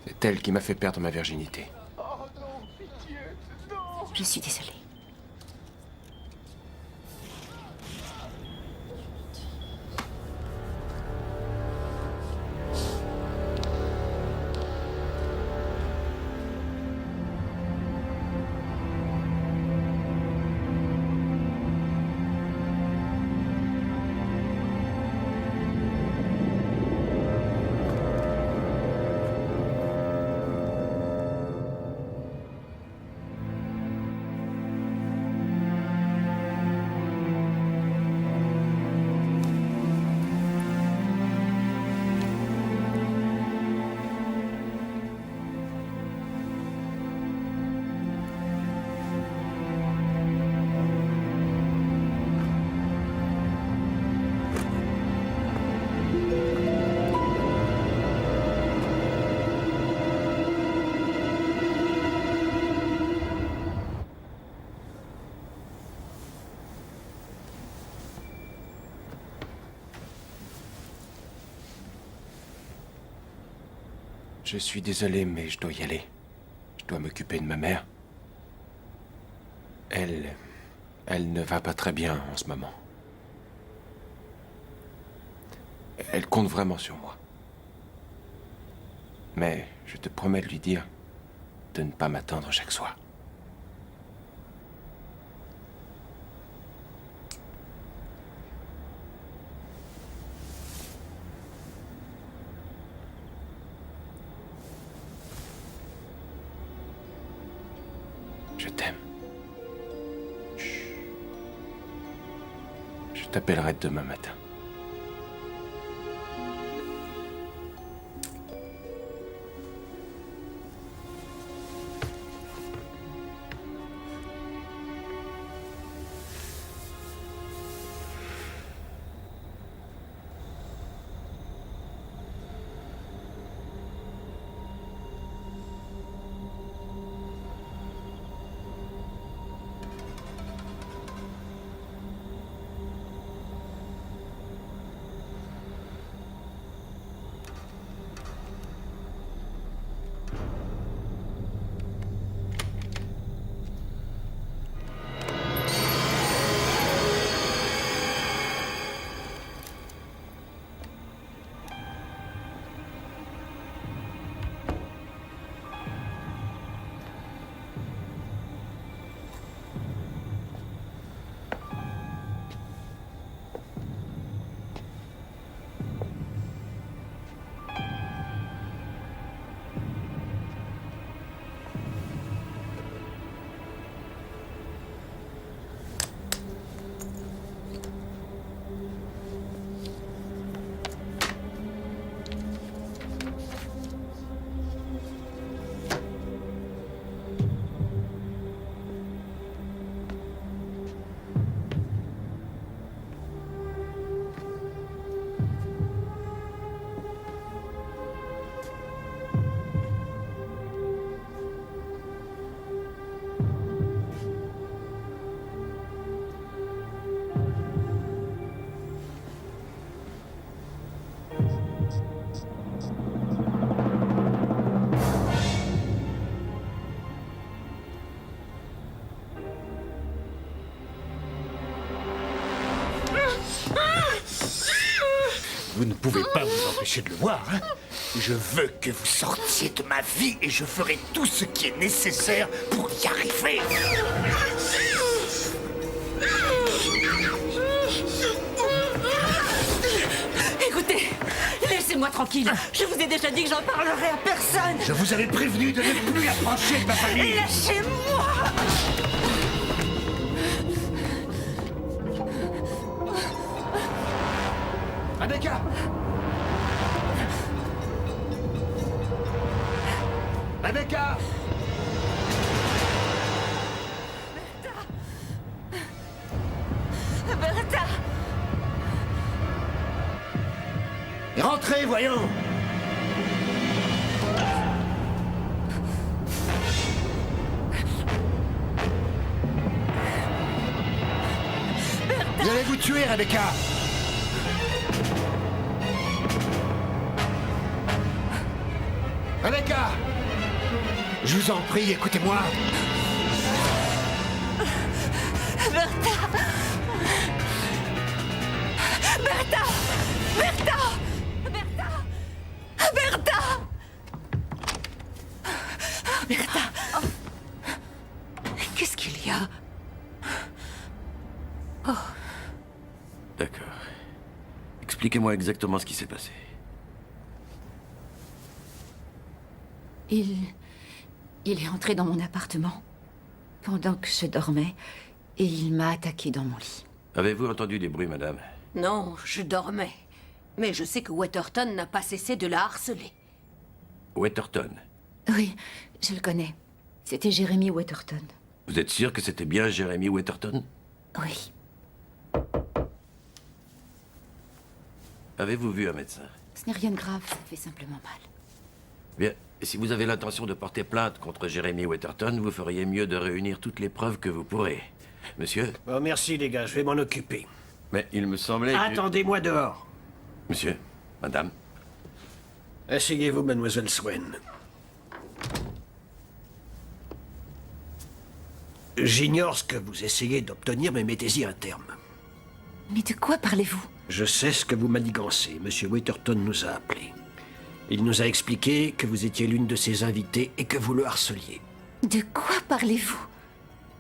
C'est elle qui m'a fait perdre ma virginité. Je suis désolée. Je suis désolé, mais je dois y aller. Je dois m'occuper de ma mère. Elle ne va pas très bien en ce moment. Elle compte vraiment sur moi. Mais je te promets de lui dire de ne pas m'attendre chaque soir. Je t'aime. Chut. Je t'appellerai demain matin. Vous ne pouvez pas vous empêcher de le voir, hein? Je veux que vous sortiez de ma vie et je ferai tout ce qui est nécessaire pour y arriver. Écoutez, laissez-moi tranquille. Je vous ai déjà dit que j'en parlerai à personne. Je vous avais prévenu de ne plus approcher de ma famille. Lâchez-moi! Rebecca! Rebecca! Rentrez, voyons! Vous allez vous tuer, Rebecca! Rebecca! Je vous en prie, écoutez-moi! Bertha! Bertha! Bertha! Bertha! Bertha! Bertha! Qu'est-ce qu'il y a? Oh. D'accord. Expliquez-moi exactement ce qui s'est passé. Il est entré dans mon appartement pendant que je dormais et il m'a attaqué dans mon lit. Avez-vous entendu des bruits, madame? Non, je dormais. Mais je sais que Waterton n'a pas cessé de la harceler. Waterton. Oui, je le connais. C'était Jeremy Waterton. Vous êtes sûr que c'était bien Jeremy Waterton? Oui. Avez-vous vu un médecin? Ce n'est rien de grave, ça fait simplement mal. Bien, si vous avez l'intention de porter plainte contre Jeremy Waterton, vous feriez mieux de réunir toutes les preuves que vous pourrez. Monsieur? Oh, merci, les gars, je vais m'en occuper. Mais il me semblait que... Attendez-moi dehors. Monsieur? Madame? Asseyez-vous, mademoiselle Swain. J'ignore ce que vous essayez d'obtenir, mais mettez-y un terme. Mais de quoi parlez-vous? Je sais ce que vous manigancez. Monsieur Waterton nous a appelés. Il nous a expliqué que vous étiez l'une de ses invitées et que vous le harceliez. De quoi parlez-vous?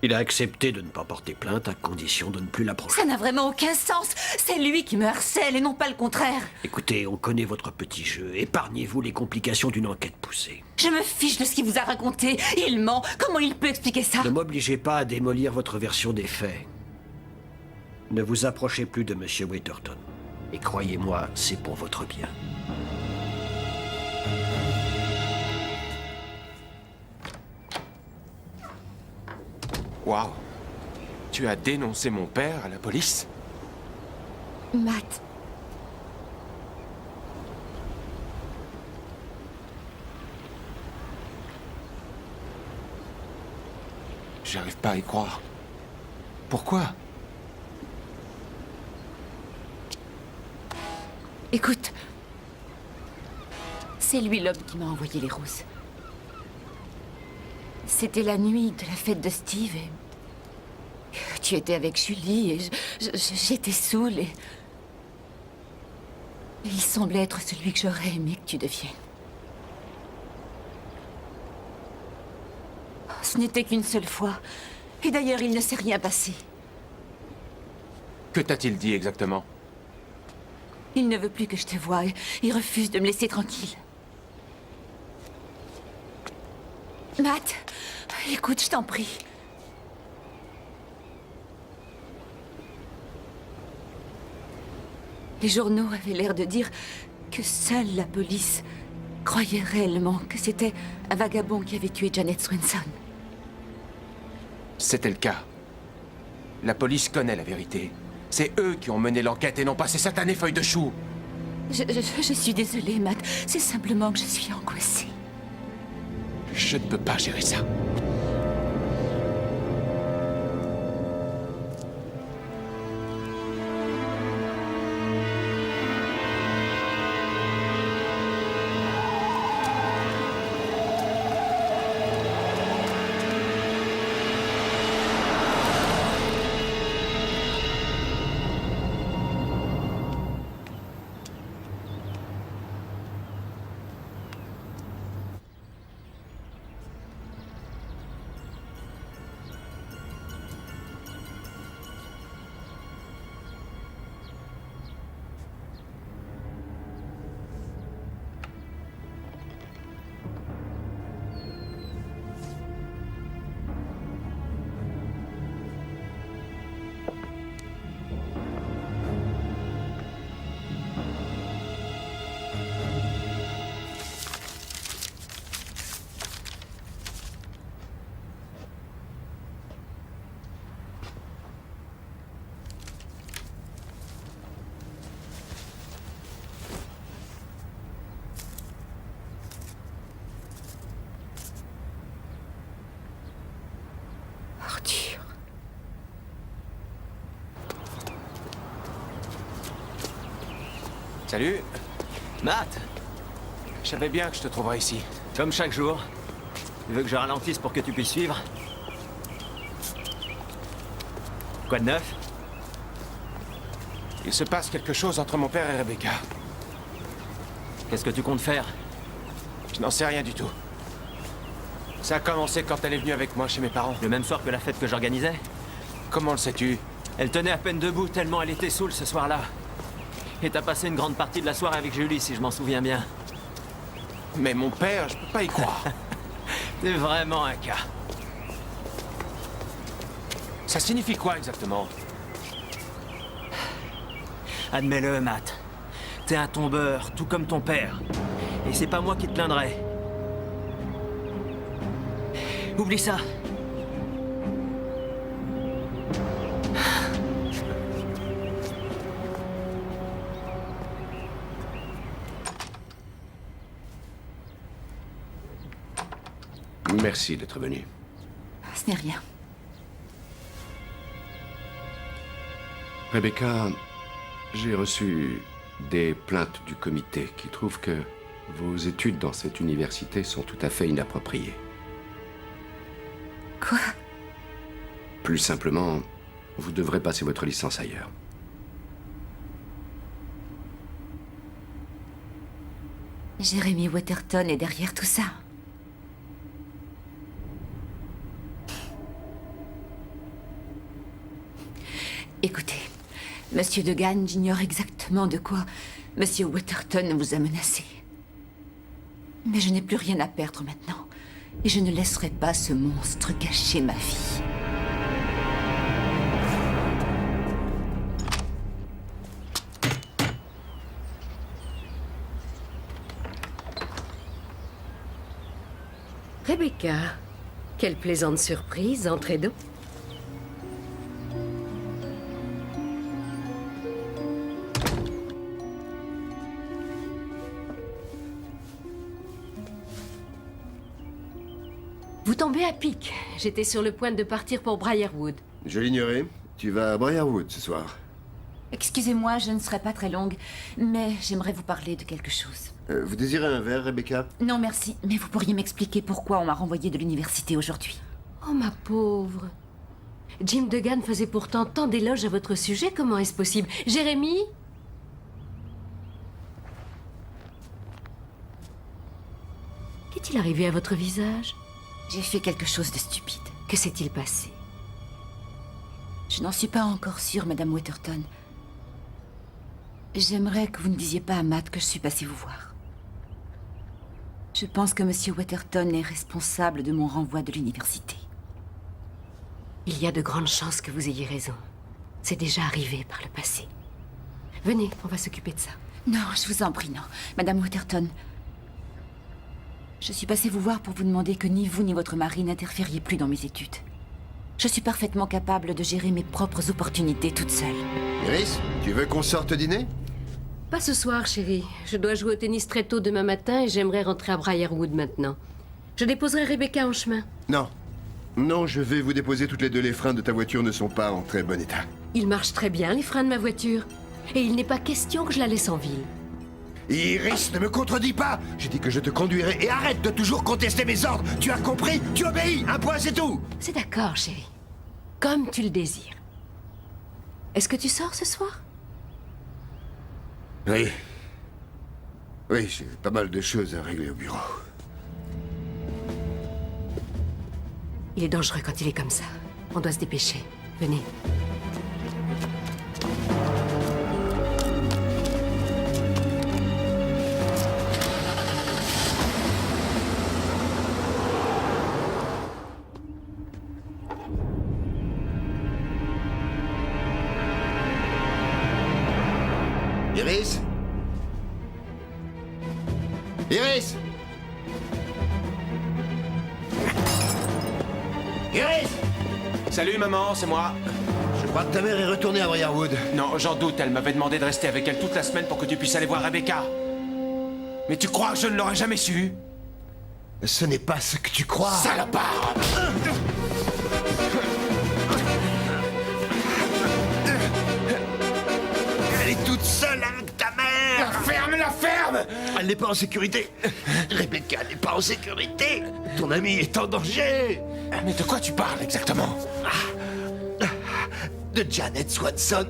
Il a accepté de ne pas porter plainte à condition de ne plus l'approcher. Ça n'a vraiment aucun sens. C'est lui qui me harcèle et non pas le contraire. Écoutez, on connaît votre petit jeu. Épargnez-vous les complications d'une enquête poussée. Je me fiche de ce qu'il vous a raconté. Il ment. Comment il peut expliquer ça? Ne m'obligez pas à démolir votre version des faits. Ne vous approchez plus de Monsieur Waterton. Et croyez-moi, c'est pour votre bien. Waouh! Tu as dénoncé mon père à la police? Matt. J'arrive pas à y croire. Pourquoi? Écoute. C'est lui l'homme qui m'a envoyé les roses. C'était la nuit de la fête de Steve et... Tu étais avec Julie et j'étais saoule et... Il semblait être celui que j'aurais aimé que tu deviennes. Ce n'était qu'une seule fois. Et d'ailleurs, il ne s'est rien passé. Que t'a-t-il dit exactement? Il ne veut plus que je te voie. Il refuse de me laisser tranquille. Matt, écoute, je t'en prie. Les journaux avaient l'air de dire que seule la police croyait réellement que c'était un vagabond qui avait tué Janet Swenson. C'était le cas. La police connaît la vérité. C'est eux qui ont mené l'enquête et non pas ces satanées feuilles de chou. Je suis désolée, Matt. C'est simplement que je suis angoissée. Je ne peux pas gérer ça. Salut. Matt! Je savais bien que je te trouverais ici. Comme chaque jour. Tu veux que je ralentisse pour que tu puisses suivre? Quoi de neuf? Il se passe quelque chose entre mon père et Rebecca. Qu'est-ce que tu comptes faire? Je n'en sais rien du tout. Ça a commencé quand elle est venue avec moi chez mes parents. Le même soir que la fête que j'organisais? Comment le sais-tu? Elle tenait à peine debout tellement elle était saoule ce soir-là. Et t'as passé une grande partie de la soirée avec Julie, si je m'en souviens bien. Mais mon père, je peux pas y croire. T'es vraiment un cas. Ça signifie quoi exactement? Admets-le, Matt. T'es un tombeur, tout comme ton père. Et c'est pas moi qui te plaindrai. Oublie ça. Merci d'être venu. Ce n'est rien. Rebecca, j'ai reçu des plaintes du comité qui trouvent que vos études dans cette université sont tout à fait inappropriées. Quoi? Plus simplement, vous devrez passer votre licence ailleurs. Jérémy Waterton est derrière tout ça. Écoutez, Monsieur Degan, j'ignore exactement de quoi Monsieur Waterton vous a menacé. Mais je n'ai plus rien à perdre maintenant. Et je ne laisserai pas ce monstre gâcher ma vie. Rebecca, quelle plaisante surprise, entrez donc. Vous tombez à pic. J'étais sur le point de partir pour Briarwood. Je l'ignorais. Tu vas à Briarwood ce soir. Excusez-moi, je ne serai pas très longue, mais j'aimerais vous parler de quelque chose. Vous désirez un verre, Rebecca? Non, merci, mais vous pourriez m'expliquer pourquoi on m'a renvoyée de l'université aujourd'hui. Oh, ma pauvre. Jim Degan faisait pourtant tant d'éloges à votre sujet, comment est-ce possible? Jérémy? Qu'est-il arrivé à votre visage? J'ai fait quelque chose de stupide. Que s'est-il passé? Je n'en suis pas encore sûre, Madame Waterton. J'aimerais que vous ne disiez pas à Matt que je suis passée vous voir. Je pense que Monsieur Waterton est responsable de mon renvoi de l'université. Il y a de grandes chances que vous ayez raison. C'est déjà arrivé par le passé. Venez, on va s'occuper de ça. Non, je vous en prie, non. Madame Waterton, je suis passée vous voir pour vous demander que ni vous ni votre mari n'interfériez plus dans mes études. Je suis parfaitement capable de gérer mes propres opportunités toute seule. Iris, tu veux qu'on sorte dîner? Pas ce soir, chérie. Je dois jouer au tennis très tôt demain matin et j'aimerais rentrer à Briarwood maintenant. Je déposerai Rebecca en chemin. Non. Non, je vais vous déposer toutes les deux. Les freins de ta voiture ne sont pas en très bon état. Ils marchent très bien, les freins de ma voiture. Et il n'est pas question que je la laisse en ville. Iris, ne me contredis pas. J'ai dit que je te conduirai et arrête de toujours contester mes ordres. Tu as compris? Tu obéis. Un point, c'est tout. C'est d'accord, chérie. Comme tu le désires. Est-ce que tu sors ce soir? Oui. Oui, j'ai pas mal de choses à régler au bureau. Il est dangereux quand il est comme ça. On doit se dépêcher. Venez. Iris? Iris? Iris! Salut maman, c'est moi. Je crois que ta mère est retournée à Briarwood. Non, j'en doute, elle m'avait demandé de rester avec elle toute la semaine pour que tu puisses aller voir Rebecca. Mais tu crois que je ne l'aurais jamais su? Ce n'est pas ce que tu crois. Salopard! Elle est toute seule avec ta mère. ferme, la ferme! Elle n'est pas en sécurité. Rebecca n'est pas en sécurité. Ton ami est en danger. Mais de quoi tu parles exactement? De Janet Swanson.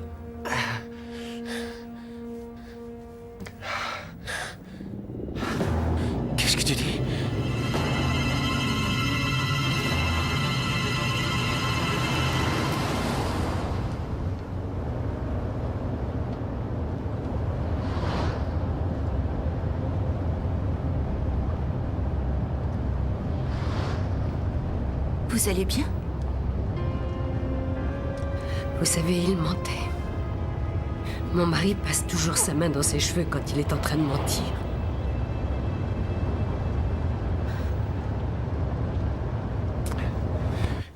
Qu'est-ce que tu dis? Vous allez bien? Vous savez, il mentait. Mon mari passe toujours sa main dans ses cheveux quand il est en train de mentir.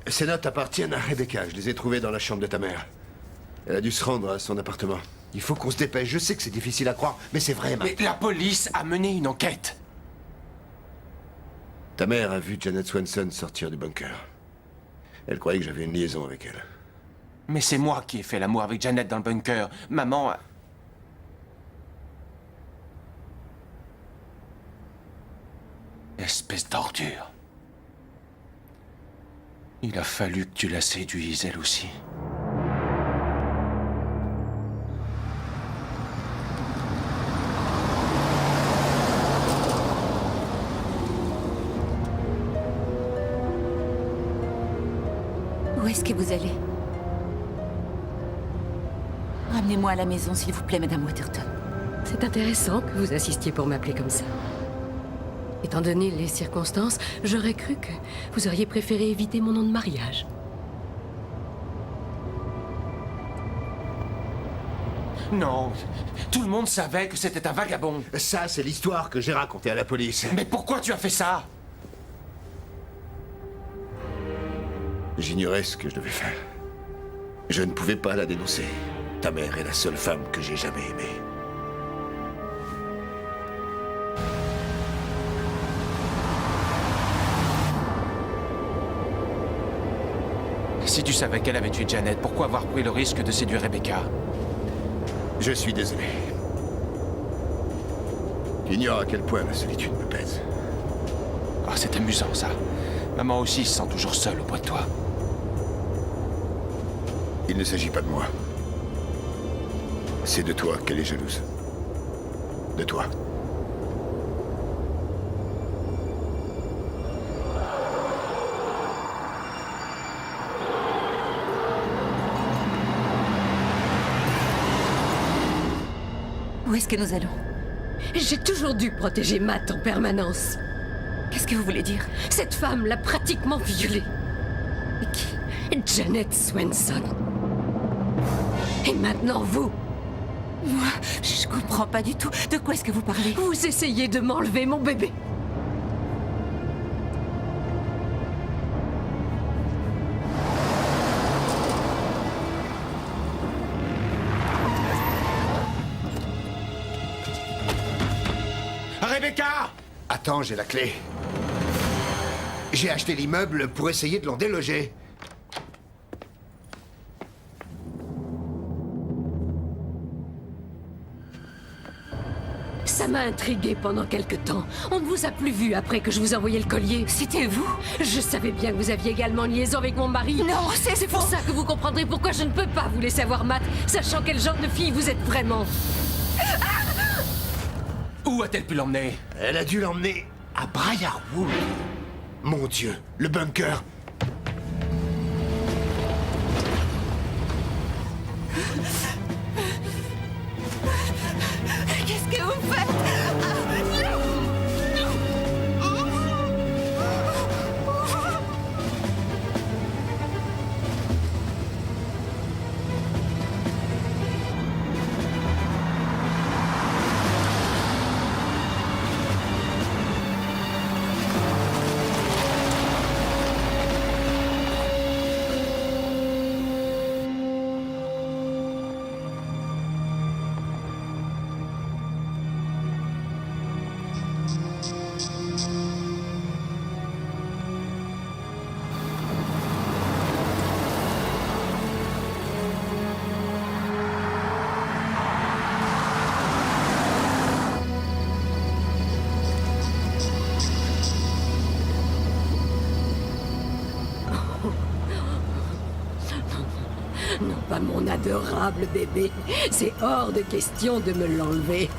Ces notes appartiennent à Rebecca. Je les ai trouvées dans la chambre de ta mère. Elle a dû se rendre à son appartement. Il faut qu'on se dépêche. Je sais que c'est difficile à croire, mais c'est vrai, Matt. Mais la police a mené une enquête. Ta mère a vu Janet Swanson sortir du bunker. Elle croyait que j'avais une liaison avec elle. Mais c'est moi qui ai fait l'amour avec Janet dans le bunker. Maman... Espèce d'ordure. Il a fallu que tu la séduises, elle aussi. Où est-ce que vous allez? Ramenez-moi à la maison, s'il vous plaît, Madame Waterton. C'est intéressant que vous insistiez pour m'appeler comme ça. Étant donné les circonstances, j'aurais cru que vous auriez préféré éviter mon nom de mariage. Non, tout le monde savait que c'était un vagabond. Ça, c'est l'histoire que j'ai racontée à la police. Mais pourquoi tu as fait ça? J'ignorais ce que je devais faire. Je ne pouvais pas la dénoncer. Ta mère est la seule femme que j'ai jamais aimée. Si tu savais qu'elle avait tué Janet, pourquoi avoir pris le risque de séduire Rebecca? Je suis désolé. J'ignore à quel point la solitude me pèse. Oh, c'est amusant, ça. Maman aussi se sent toujours seule auprès de toi. Il ne s'agit pas de moi. C'est de toi qu'elle est jalouse. De toi. Où est-ce que nous allons? J'ai toujours dû protéger Matt en permanence. Qu'est-ce que vous voulez dire? Cette femme l'a pratiquement violée. Qui? Janet Swanson. Et maintenant, vous. Moi, je comprends pas du tout. De quoi est-ce que vous parlez? Vous essayez de m'enlever mon bébé. Rebecca! Attends, j'ai la clé. J'ai acheté l'immeuble pour essayer de l'en déloger. Ça m'a intrigué pendant quelque temps. On ne vous a plus vu après que je vous envoyais le collier. C'était vous? Je savais bien que vous aviez également une liaison avec mon mari. Non, c'est pour ça que vous comprendrez pourquoi je ne peux pas vous laisser voir Matt, sachant quel genre de fille vous êtes vraiment. Où a-t-elle pu l'emmener? Elle a dû l'emmener à Briarwood. Mon Dieu, le bunker. Qu'est-ce que vous faites? Non, pas mon adorable bébé. C'est hors de question de me l'enlever.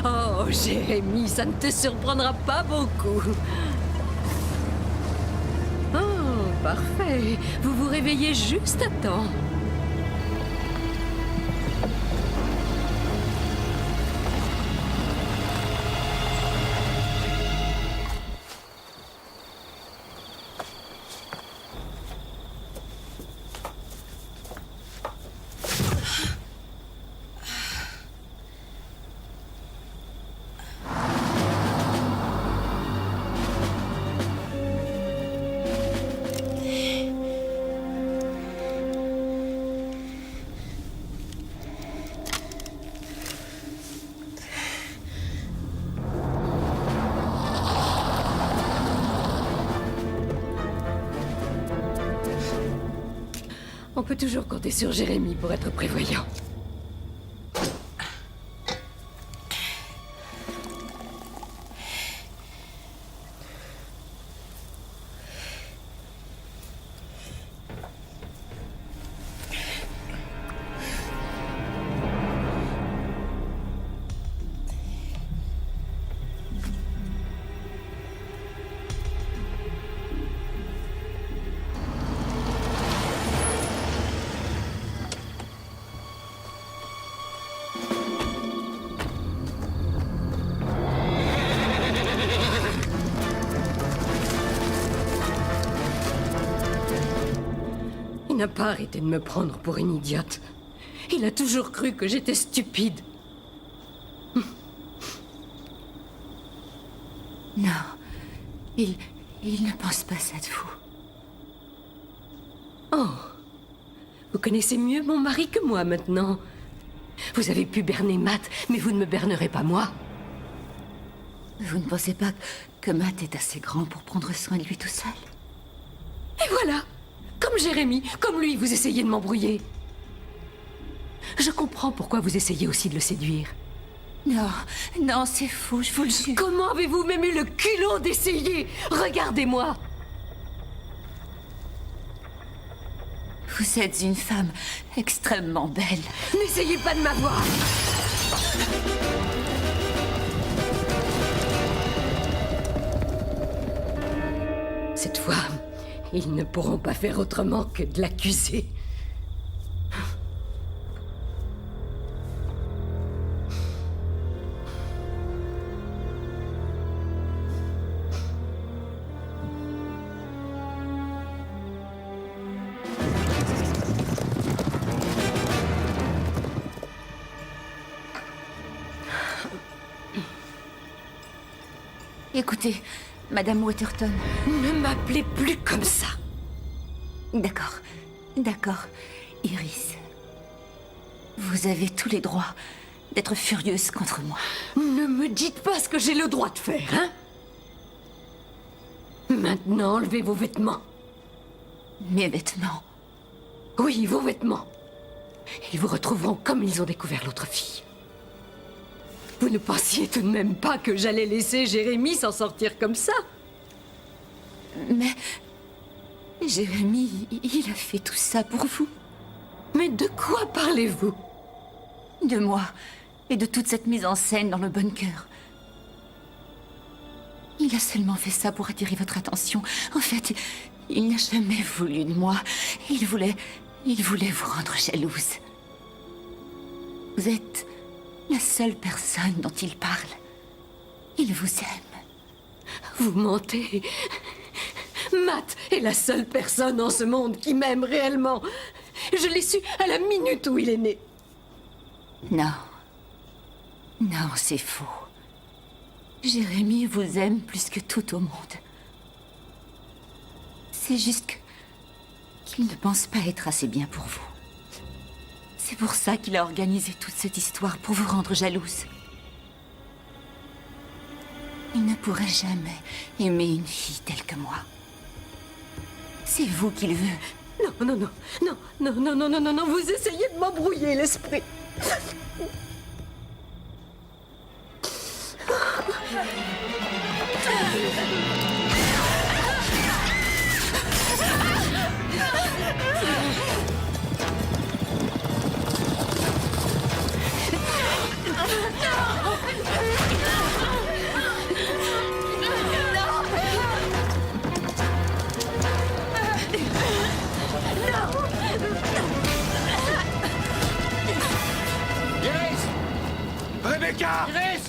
Oh, Jérémie, ça ne te surprendra pas beaucoup. Oh, parfait. Vous vous réveillez juste à temps. On peut toujours compter sur Jérémie pour être prévoyant. Il n'a pas arrêté de me prendre pour une idiote. Il a toujours cru que j'étais stupide. Non, il ne pense pas ça de vous. Oh, vous connaissez mieux mon mari que moi maintenant. Vous avez pu berner Matt, mais vous ne me bernerez pas moi. Vous ne pensez pas que Matt est assez grand pour prendre soin de lui tout seul? Et voilà. Comme Jérémie, comme lui, vous essayez de m'embrouiller. Je comprends pourquoi vous essayez aussi de le séduire. Non, non, c'est faux, je vous le jure. Comment avez-vous même eu le culot d'essayer? Regardez-moi. Vous êtes une femme extrêmement belle. N'essayez pas de m'avoir. Cette fois, ils ne pourront pas faire autrement que de l'accuser. Écoutez, Madame Waterton. Ne m'appelez plus comme ça. D'accord, d'accord, Iris. Vous avez tous les droits d'être furieuse contre moi. Ne me dites pas ce que j'ai le droit de faire, hein? Maintenant, enlevez vos vêtements. Mes vêtements? Oui, vos vêtements. Ils vous retrouveront comme ils ont découvert l'autre fille. Vous ne pensiez tout de même pas que j'allais laisser Jérémie s'en sortir comme ça? Mais... Jérémie, il a fait tout ça pour vous. Mais de quoi parlez-vous? De moi et de toute cette mise en scène dans le bunker. Il a seulement fait ça pour attirer votre attention. En fait, il n'a jamais voulu de moi. Il voulait vous rendre jalouse. Vous êtes la seule personne dont il parle. Il vous aime. Vous mentez. Matt est la seule personne en ce monde qui m'aime réellement. Je l'ai su à la minute où il est né. Non. Non, c'est faux. Jérémie vous aime plus que tout au monde. C'est juste qu'il ne pense pas être assez bien pour vous. C'est pour ça qu'il a organisé toute cette histoire, pour vous rendre jalouse. Il ne pourrait jamais aimer une fille telle que moi. C'est vous qu'il veut. Non, non, non, non, non, non, non, non, non, non, vous essayez de m'embrouiller l'esprit. Rebecca! Iris!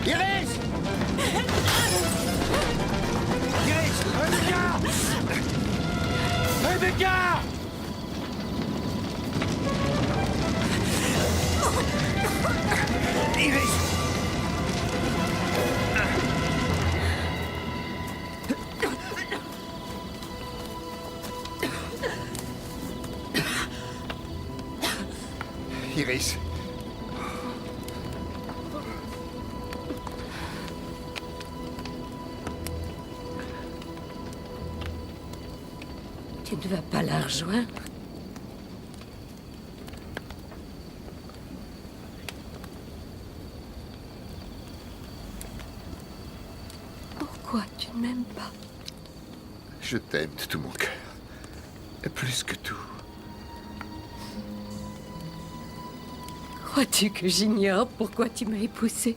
Iris! Iris! Rebecca! Rebecca! Iris! Iris. Tu ne vas pas la rejoindre? Pourquoi tu ne m'aimes pas? Je t'aime de tout mon cœur. Et plus que tout. Crois-tu que j'ignore pourquoi tu m'as épousée?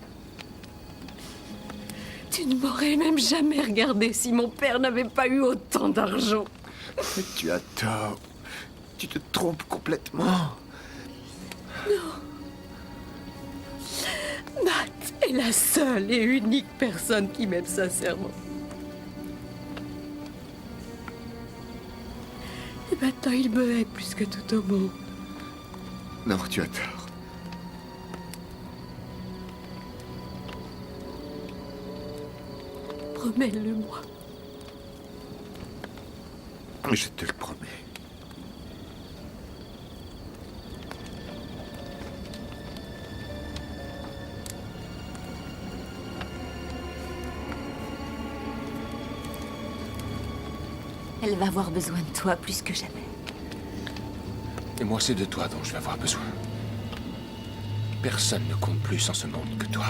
Tu ne m'aurais même jamais regardé si mon père n'avait pas eu autant d'argent. Mais tu as tort. Tu te trompes complètement. Non. Matt est la seule et unique personne qui m'aime sincèrement. Et maintenant, il me hait plus que tout au monde. Non, tu as tort. Promets-le-moi. Je te le promets. Elle va avoir besoin de toi plus que jamais. Et moi, c'est de toi dont je vais avoir besoin. Personne ne compte plus en ce monde que toi.